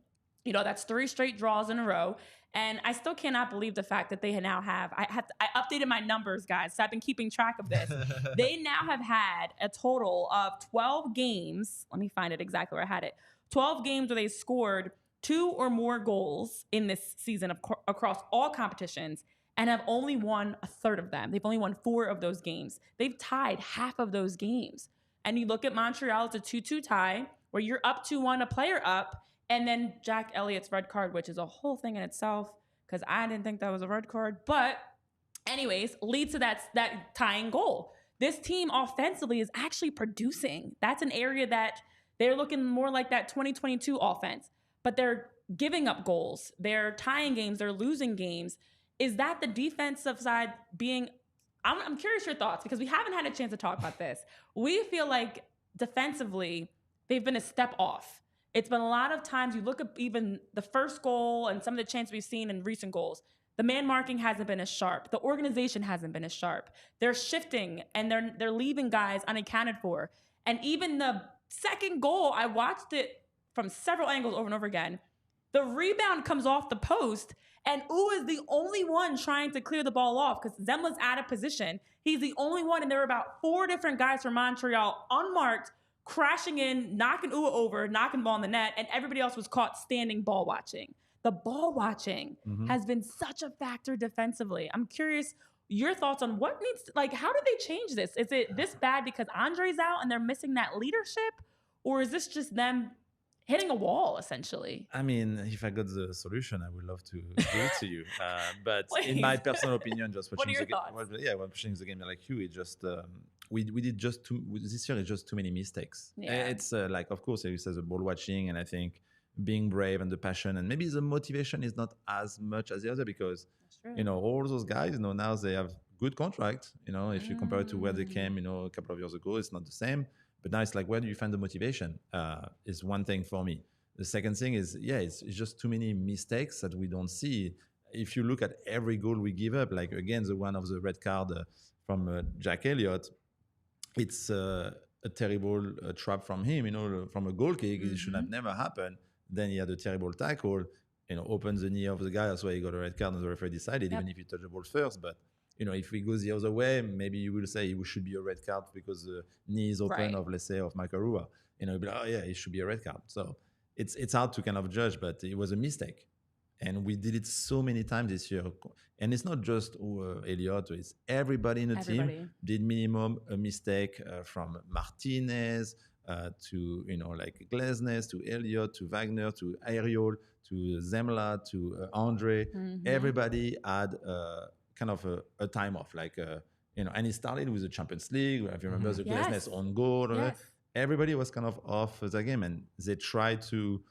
You know, that's 3 straight draws in a row. And I still cannot believe the fact that they now have, I updated my numbers, guys, so I've been keeping track of this. They now have had a total of 12 games. Let me find it exactly where I had it. 12 games where they scored 2 or more goals in this season across all competitions, and have only won a third of them. They've only won 4 of those games. They've tied half of those games. And you look at Montreal, it's a 2-2 tie where you're up 2-1, a player up, and then Jack Elliott's red card, which is a whole thing in itself, because I didn't think that was a red card. But anyways, leads to that tying goal. This team offensively is actually producing. That's an area that they're looking more like that 2022 offense. But they're giving up goals. They're tying games. They're losing games. Is that the defensive side being... I'm curious your thoughts, because we haven't had a chance to talk about this. We feel like defensively, they've been a step off. It's been a lot of times, you look at even the first goal and some of the chances we've seen in recent goals, the man marking hasn't been as sharp. The organization hasn't been as sharp. They're shifting and they're leaving guys unaccounted for. And even the second goal, I watched it from several angles over and over again. The rebound comes off the post, and Ua is the only one trying to clear the ball off because Zemla's out of position. He's the only one, and there were about 4 different guys from Montreal unmarked, crashing in, knocking Ua over, knocking ball in the net, and everybody else was caught standing ball watching. The ball watching has been such a factor defensively. I'm curious your thoughts on what needs to, like, how do they change this? Is it this bad because Andre's out and they're missing that leadership? Or is this just them hitting a wall, essentially? I mean, if I got the solution, I would love to give it to you. But in my personal opinion, just watching the game, watching the game like you, it just we did just this year is just too many mistakes. Yeah. It's like, of course, you said the ball watching, and I think being brave and the passion, and maybe the motivation is not as much as the other, because you know, all those guys, you know, now they have good contract. You know, if you compare it to where they came, you know, a couple of years ago, it's not the same. But now it's like, where do you find the motivation? Is one thing for me. The second thing is, it's just too many mistakes that we don't see. If you look at every goal we give up, like again, the one of the red card from Jack Elliott, it's a terrible trap from him, you know, from a goal kick. It should have never happened. Then he had a terrible tackle, you know, opens the knee of the guy. That's why he got a red card, and the referee decided, even if he touched the ball first. But you know, if we go the other way, maybe you will say it should be a red card because the knee is open of, let's say, of Michael Rua. You know, you'll be like, oh yeah, it should be a red card. So it's hard to kind of judge, but it was a mistake. And we did it so many times this year. And it's not just Elliott, it's everybody in the team did minimum a mistake, from Martinez to, you know, like Glesnes, to Elliott, to Wagner, to Ariol, to Zemla, to Andre. Everybody had kind of a time off, like, you know, and it started with the Champions League. If you remember the Glesnes on goal, everybody was kind of off the game, and they tried to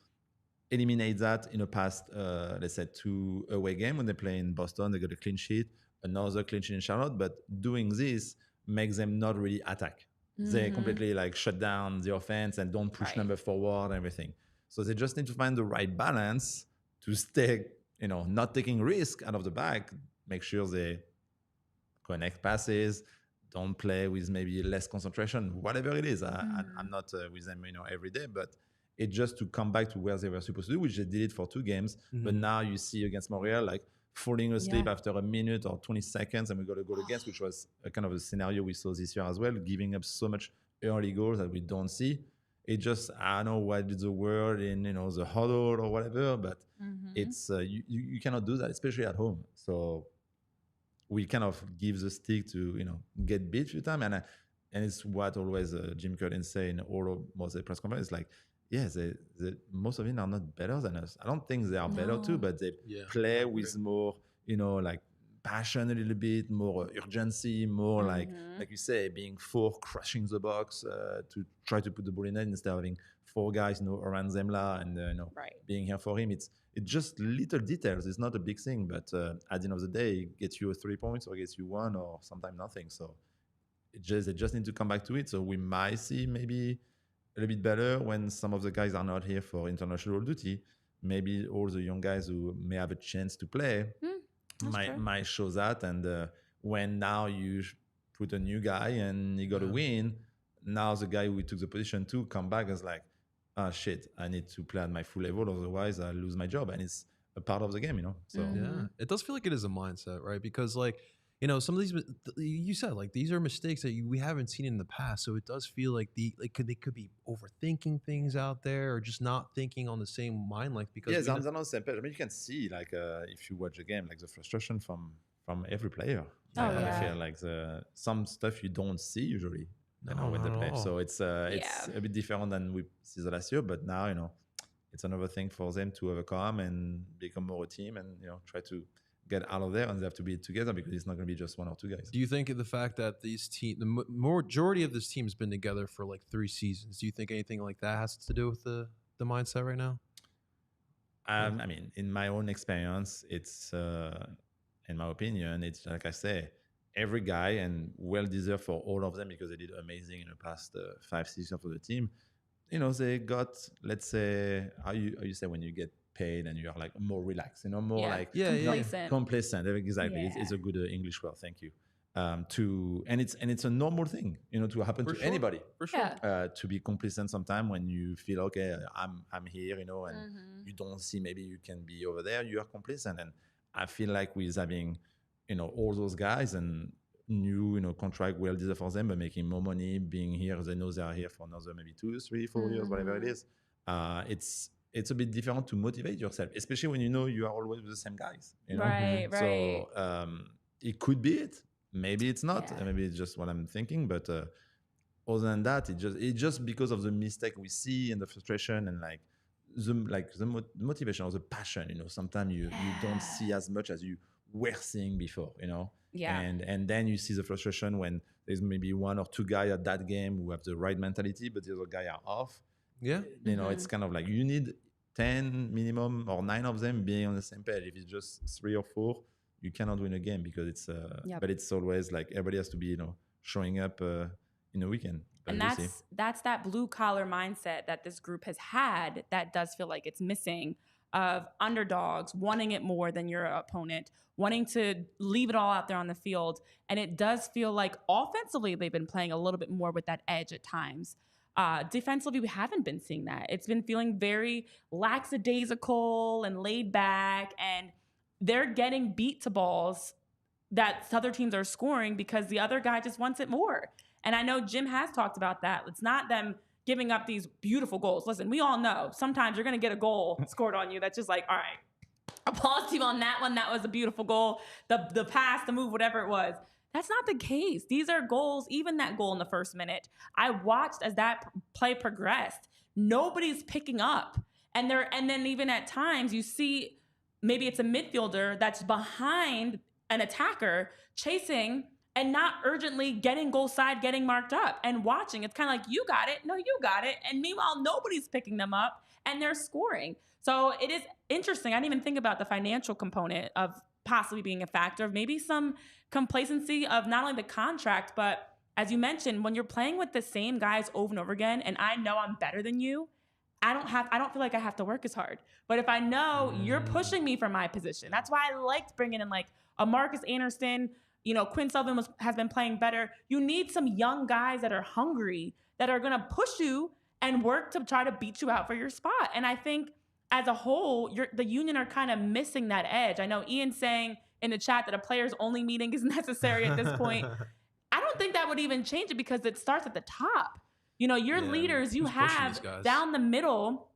eliminate that in the past, let's say 2 away game when they play in Boston. They got a clean sheet, another clean sheet in Charlotte, but doing this makes them not really attack. They completely like shut down the offense and don't push number forward and everything. So they just need to find the right balance to stay, you know, not taking risk out of the back, make sure they connect passes, don't play with maybe less concentration, whatever it is. I'm not with them, you know, every day, but It just to come back to where they were supposed to do, which they did it for 2 games. But now you see against Montreal, like falling asleep after a minute or 20 seconds, and we got a goal against, which was a kind of a scenario we saw this year as well, giving up so much early goals that we don't see. It just, I don't know what is the word in, the huddle or whatever, but it's you cannot do that, especially at home. So we kind of give the stick to, get beat a few times. And it's what always Jim Curtin say in all of most of the press conferences, like, most of them are not better than us. I don't think they are better too, but they play with more, like passion a little bit, more urgency, more like you say, being 4 crushing the box to try to put the ball in it instead of having 4 guys, around Zemla and being here for him. It's just little details. It's not a big thing, but at the end of the day, it gets you 3 points or gets you 1 or sometimes nothing. So they just need to come back to it. So we might see maybe a little bit better when some of the guys are not here for international duty. Maybe all the young guys who may have a chance to play might show that. And when now you put a new guy and you got to win, now the guy who took the position to come back is like, shit, I need to play at my full level, otherwise I lose my job. And it's a part of the game, So it does feel like it is a mindset, right? Because like, some of these, you said, like, these are mistakes that we haven't seen in the they So it does feel like they could be overthinking things out there, or just not thinking on the same mind length. Because they're not the same page. I mean, you can see, like, if you watch the game, like the frustration from every player. I feel like some stuff you don't see usually when they play. So it's a bit different than we see the last year. But now, it's another thing for them to overcome and become more a team and, try to get out of there, and they have to be together because it's not going to be just 1 or 2 guys. Do you think the fact that the majority of this team has been together for like 3 seasons, do you think anything like that has to do with the mindset right now? I mean, in my own experience, it's, in my opinion, it's like I say, every guy, and well deserved for all of them because they did amazing in the past 5 seasons for the team. They got, let's say, how you say when you get paid and you're like more relaxed, more like complacent. Exactly. Yeah. It's a good English word. Thank you. And it's a normal thing, to happen to anybody. For sure. To be complacent sometime when you feel okay, I'm here, and you don't see maybe you can be over there. You are complacent, and I feel like with having, all those guys and new, contract well deserved for them, but making more money, being here, they know they are here for another maybe 2, 3, 4 years, whatever it is. It's a bit different to motivate yourself, especially when you are always with the same guys. Right. So it could be it. Maybe it's not. Maybe it's just what I'm thinking. But other than that, it's just because of the mistake we see and the frustration and the motivation or the passion. Sometimes you don't see as much as you were seeing before. Yeah. And then you see the frustration when there's maybe 1 or 2 guys at that game who have the right mentality, but the other guy are off. Yeah. It's kind of like you need 10 minimum or 9 of them being on the same page. If it's just 3 or 4, you cannot win a game because it's but it's always like everybody has to be showing up in a weekend. And that's that blue collar mindset that this group has had that does feel like it's missing, of underdogs wanting it more than your opponent, wanting to leave it all out there on the field. And it does feel like offensively they've been playing a little bit more with that edge at times. Defensively, we haven't been seeing that. It's been feeling very lackadaisical and laid back, and they're getting beat to balls that other teams are scoring because the other guy just wants it more. And I know Jim has talked about that. It's not them giving up these beautiful goals. Listen, we all know sometimes you're going to get a goal scored on you that's just like, all right, applause to you on that one. That was a beautiful goal. The pass, the move, whatever it was. That's not the case. These are goals, even that goal in the first minute. I watched as that play progressed. Nobody's picking up. And then even at times you see maybe it's a midfielder that's behind an attacker chasing and not urgently getting goal side, getting marked up and watching. It's kind of like, you got it. No, you got it. And meanwhile, nobody's picking them up and they're scoring. So it is interesting. I didn't even think about the financial component of possibly being a factor of maybe some complacency of not only the contract, but as you mentioned, when you're playing with the same guys over and over again, and I know I'm better than you, I don't feel like I have to work as hard. But if I know you're pushing me for my position, that's why I liked bringing in like a Marcus Anderson, Quinn Sullivan has been playing better. You need some young guys that are hungry, that are going to push you and work to try to beat you out for your spot. And I think as a whole, the union are kind of missing that edge. I know Ian's saying in the chat that a players only meeting is necessary at this point. I don't think that would even change it because it starts at the top. You know, your leaders you have down the middle,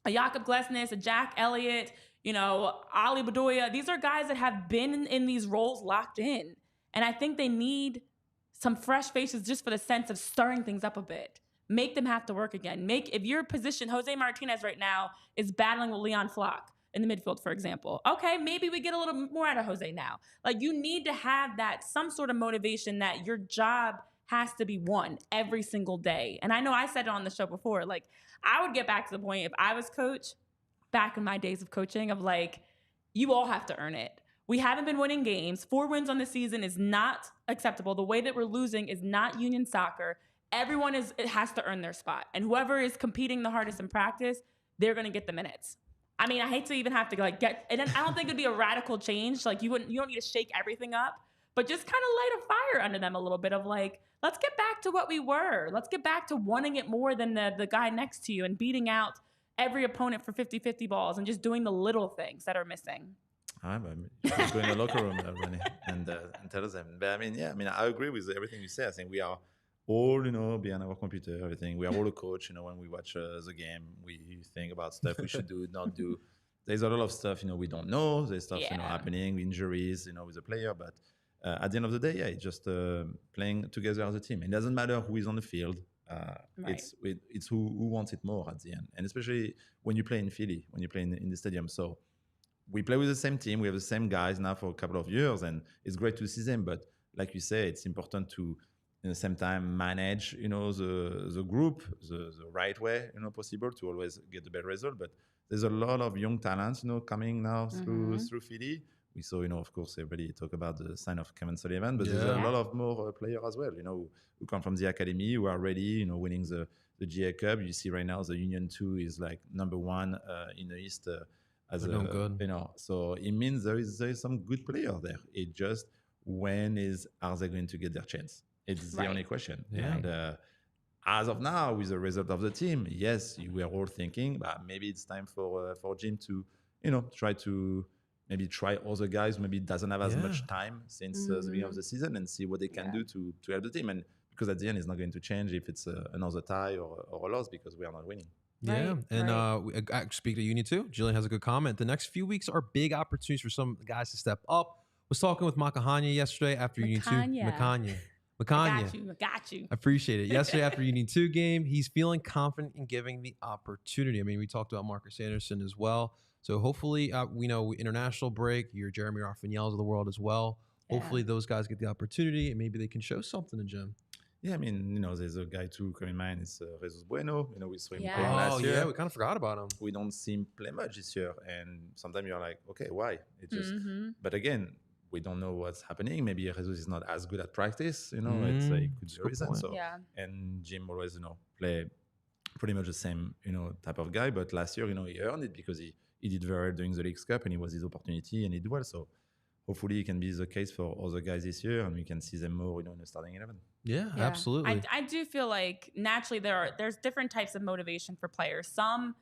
a Jakob Glesnes, a Jack Elliott, you know, Ali Bedoya. These are guys that have been in these roles locked in. And I think they need some fresh faces just for the sense of stirring things up a bit. Make them have to work again. If your position, Jose Martinez right now is battling with Leon Flock in the midfield, for example. Okay, maybe we get a little more out of Jose now. Like, you need to have that, some sort of motivation that your job has to be won every single day. And I know I said it on the show before, like, I would get back to the point if I was coach, back in my days of coaching, of like, you all have to earn it. We haven't been winning games. 4 wins on the season is not acceptable. The way that we're losing is not union soccer. Everyone has to earn their spot. And whoever is competing the hardest in practice, they're going to get the minutes. I mean, I hate to even have to like get, and I don't think it'd be a radical change. Like, you don't need to shake everything up, but just kind of light a fire under them a little bit of like, let's get back to what we were. Let's get back to wanting it more than the guy next to you and beating out every opponent for 50-50 balls and just doing the little things that are missing. Just go in the locker room, Renee, and tell them. But I agree with everything you say. I think we are all, behind our computer, everything. We are all a coach, when we watch the game, we think about stuff we should do, not do. There's a lot of stuff, we don't know. There's stuff, happening, injuries, with a player. But at the end of the day, it's just playing together as a team. It doesn't matter who is on the field. Right. It's who wants it more at the end. And especially when you play in Philly, when you play in the stadium. So we play with the same team. We have the same guys now for a couple of years, and it's great to see them. But like you say, it's important to, at the same time, manage, the group the right way, possible to always get the better result. But there's a lot of young talents, coming now through Philly. We saw, of course, everybody talk about the sign of Kevin Sullivan, but there's a lot of more players as well, who come from the academy, who are ready, winning the GA Cup. You see right now the Union 2 is like number 1 in the East. So it means there is some good player there. It just, are they going to get their chance? It's the only question. Yeah. And as of now, with the result of the team, yes, we are all thinking, but maybe it's time for Jim to, try to maybe try other guys who maybe doesn't have as much time since the beginning of the season and see what they can do to help the team. And because at the end, it's not going to change if it's another tie or a loss because we are not winning. Yeah, and speak to Union too. Jillian has a good comment. The next few weeks are big opportunities for some guys to step up. Was talking with Makahanya yesterday after Union 2. Makanya. I got you. I appreciate it. Yesterday after Union 2 game, he's feeling confident in giving the opportunity. I mean, we talked about Marcus Anderson as well. So hopefully, we know international break, your Jeremy Raffiniels of the world as well. Yeah. Hopefully those guys get the opportunity and maybe they can show something to Jim. Yeah, I mean, there's a guy too coming in mind. It's Jesus Bueno. We saw him playing last year. Yeah, we kind of forgot about him. We don't see him play much this year, and sometimes you're like, okay, why? It just. But again, we don't know what's happening. Maybe Jesus is not as good at practice. It's could be a reason. So, and Jim always, play pretty much the same, type of guy. But last year, he earned it because he did very well during the Leagues Cup, and it was his opportunity, and he did well. So. Hopefully it can be the case for other guys this year and we can see them more, in the starting 11. Yeah, absolutely. I do feel like naturally there's different types of motivation for players. Some,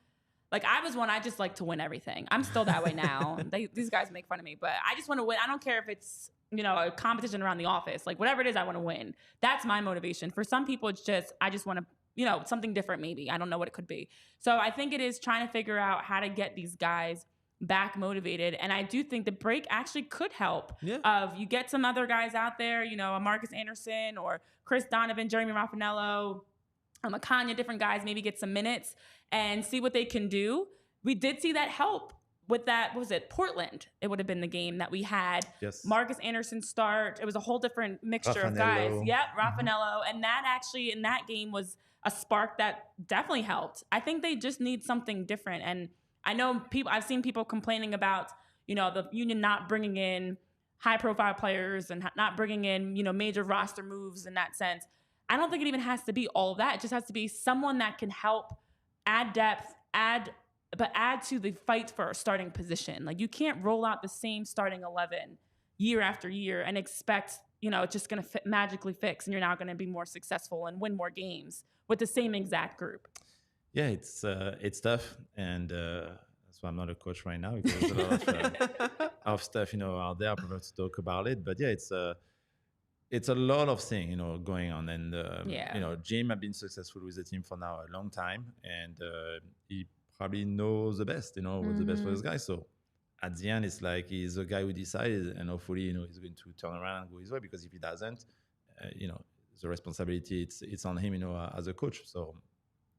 like I was one, I just like to win everything. I'm still that way now. These guys make fun of me, but I just want to win. I don't care if it's, a competition around the office, like whatever it is, I want to win. That's my motivation. For some people, it's just, I just want to, something different maybe. I don't know what it could be. So I think it is trying to figure out how to get these guys back motivated. And I do think the break actually could help. Yeah. You get some other guys out there, a Marcus Anderson or Chris Donovan, Jeremy Raffanello, Makanya, different guys, maybe get some minutes and see what they can do. We did see that help with that, what was it, Portland? It would have been the game that we had. Yes. Marcus Anderson start. It was a whole different mixture of guys. Yep, Raffanello. And that actually, in that game, was a spark that definitely helped. I think they just need something different. And I know I've seen people complaining about, the Union not bringing in high-profile players and not bringing in, major roster moves in that sense. I don't think it even has to be all of that. It just has to be someone that can help add depth, add to the fight for a starting position. Like, you can't roll out the same starting 11 year after year and expect, it's just going to magically fix and you're now going to be more successful and win more games with the same exact group. Yeah, it's tough, and that's why I'm not a coach right now because there's a lot of stuff out there. I prefer to talk about it, but yeah, it's a lot of things going on, and Jim have been successful with the team for now a long time, and he probably knows the best, what's the best for this guy. So at the end, it's like he's the guy who decided, and hopefully he's going to turn around and go his way, because if he doesn't, the responsibility it's on him, as a coach. So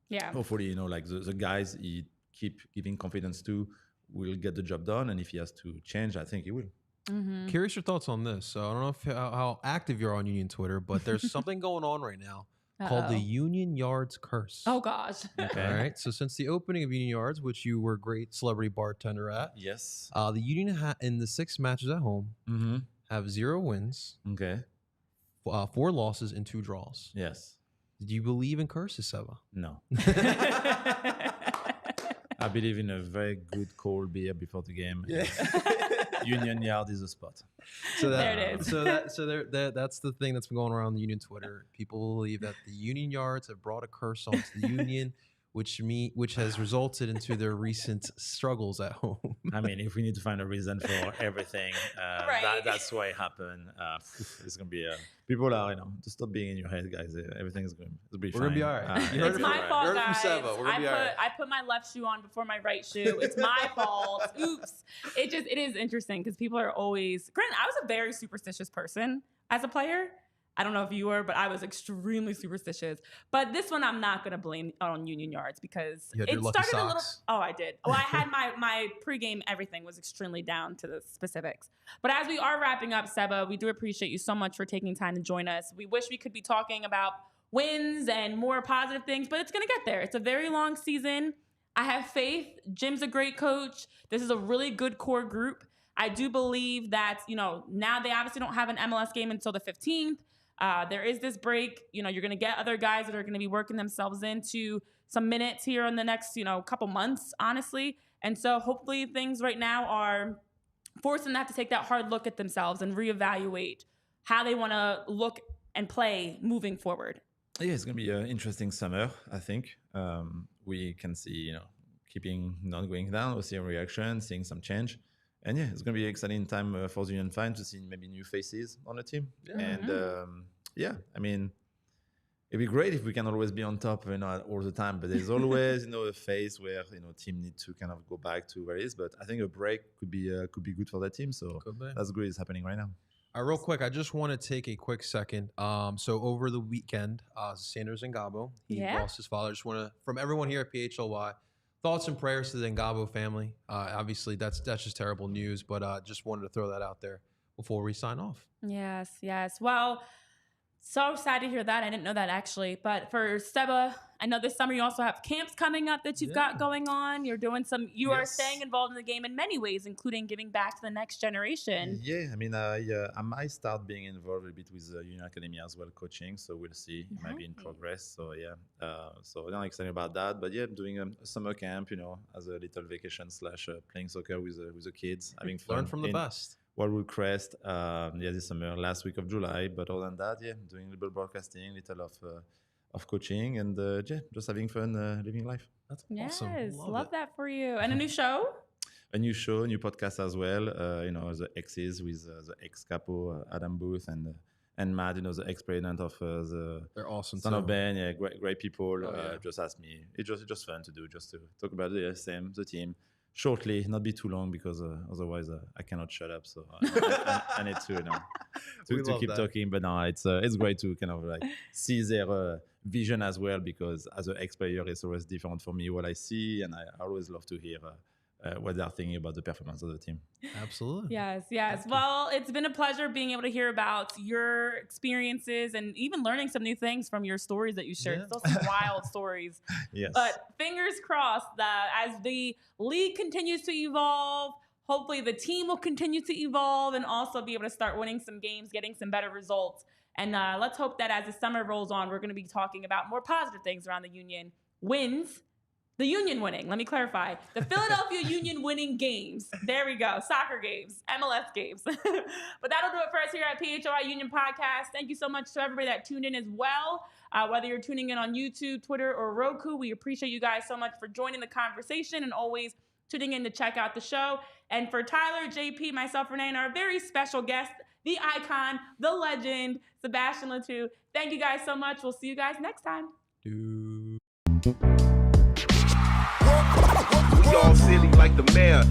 yeah, hopefully like the guys he keep giving confidence to will get the job done, and if he has to change, I think he will. Curious your thoughts on this. So I don't know how active you're on Union Twitter, but there's something going on right now called the Union Yards curse. Oh gosh. Okay. All right. So since the opening of Union Yards, which you were a great celebrity bartender at, Yes. the Union in the 6 matches at home have 0 wins, Okay. 4 losses, and 2 draws. Yes. Do you believe in curses, Seba? No. I believe in a very good cold beer before the game. Yeah. Union Yard is a spot. So there it is. That's the thing that's been going around the Union Twitter. People believe that the Union Yards have brought a curse onto the Union, which has resulted into their recent struggles at home. I mean, if we need to find a reason for everything, Right. that's why it happened. It's gonna be people are just stop being in your head, guys. Everything's going to be fine. We're gonna be all right. It's my fault, Heard it from guys. Seba. We're gonna be all right. I put my left shoe on before my right shoe. It's my fault. Oops. It is interesting because people are always. Granted, I was a very superstitious person as a player. I don't know if you were, but I was extremely superstitious. But this one, I'm not going to blame on Union Yards because You had it your lucky started a little. socks. Oh, I did. Well, I had my pregame. Everything was extremely down to the specifics. But as we are wrapping up, Seba, we do appreciate you so much for taking time to join us. We wish we could be talking about wins and more positive things, but it's going to get there. It's a very long season. I have faith. Jim's a great coach. This is a really good core group. I do believe that, now they obviously don't have an MLS game until the 15th. There is this break. You're going to get other guys that are going to be working themselves into some minutes here in the next, couple months, honestly. And so hopefully things right now are forcing them to take that hard look at themselves and reevaluate how they want to look and play moving forward. Yeah, it's going to be an interesting summer, I think. We can see, keeping not going down, we'll see a reaction, seeing some change. And yeah, it's going to be an exciting time for the Union fans to see maybe new faces on the team. Yeah. And I mean, it'd be great if we can always be on top, all the time. But there's always, a phase where team need to kind of go back to where it is. But I think a break could be good for that team. So that's good. It's happening right now. All right, real quick, I just want to take a quick second. So over the weekend, Sanders Ngabo, he lost his father. Just want to, from everyone here at PHLY, thoughts and prayers to the Ngabo family. Obviously, that's just terrible news, but just wanted to throw that out there before we sign off. Yes. Well, so sad to hear that. I didn't know that actually. But for Seba, I know this summer you also have camps coming up that you've got going on. You're doing you are staying involved in the game in many ways, including giving back to the next generation. Yeah, I mean, I might start being involved a bit with Union Academy as well, coaching. So we'll see. It might be in progress. So yeah, so I'm excited about that. But yeah, doing a summer camp, as a little vacation / playing soccer with the kids, having fun. Learn from the best. Wildwood Crest, this summer, last week of July. But other than that, doing a little broadcasting, little of coaching, and just having fun, living life. That's yes, awesome. Love that for you. And a new show? A new show, new podcast as well. The exes with the ex-capo, Adam Booth, and Matt, the ex-president of They're awesome Son too. of Ben. Yeah, great people. Oh, yeah. Just asked me. It's just fun to do, just to talk about the team. Shortly, not be too long because otherwise I cannot shut up. So I need to keep talking. But no, it's great to kind of like see their vision as well, because as an ex-player, it's always different for me what I see, and I always love to hear what they're thinking about the performance of the team. Absolutely. Yes. Well, it's been a pleasure being able to hear about your experiences and even learning some new things from your stories that you shared. Still some wild stories. Yes. But fingers crossed that as the league continues to evolve, hopefully the team will continue to evolve and also be able to start winning some games, getting some better results. And let's hope that as the summer rolls on, we're going to be talking about more positive things around the Union. Wins. The Union winning. Let me clarify. The Philadelphia Union winning games. There we go. Soccer games, MLS games. But that'll do it for us here at PHOI Union Podcast. Thank you so much to everybody that tuned in as well. Whether you're tuning in on YouTube, Twitter, or Roku, we appreciate you guys so much for joining the conversation and always tuning in to check out the show. And for Tyler, JP, myself, Renee, and our very special guest, the icon, the legend, Sébastien Le Toux. Thank you guys so much. We'll see you guys next time. We all silly like the mayor.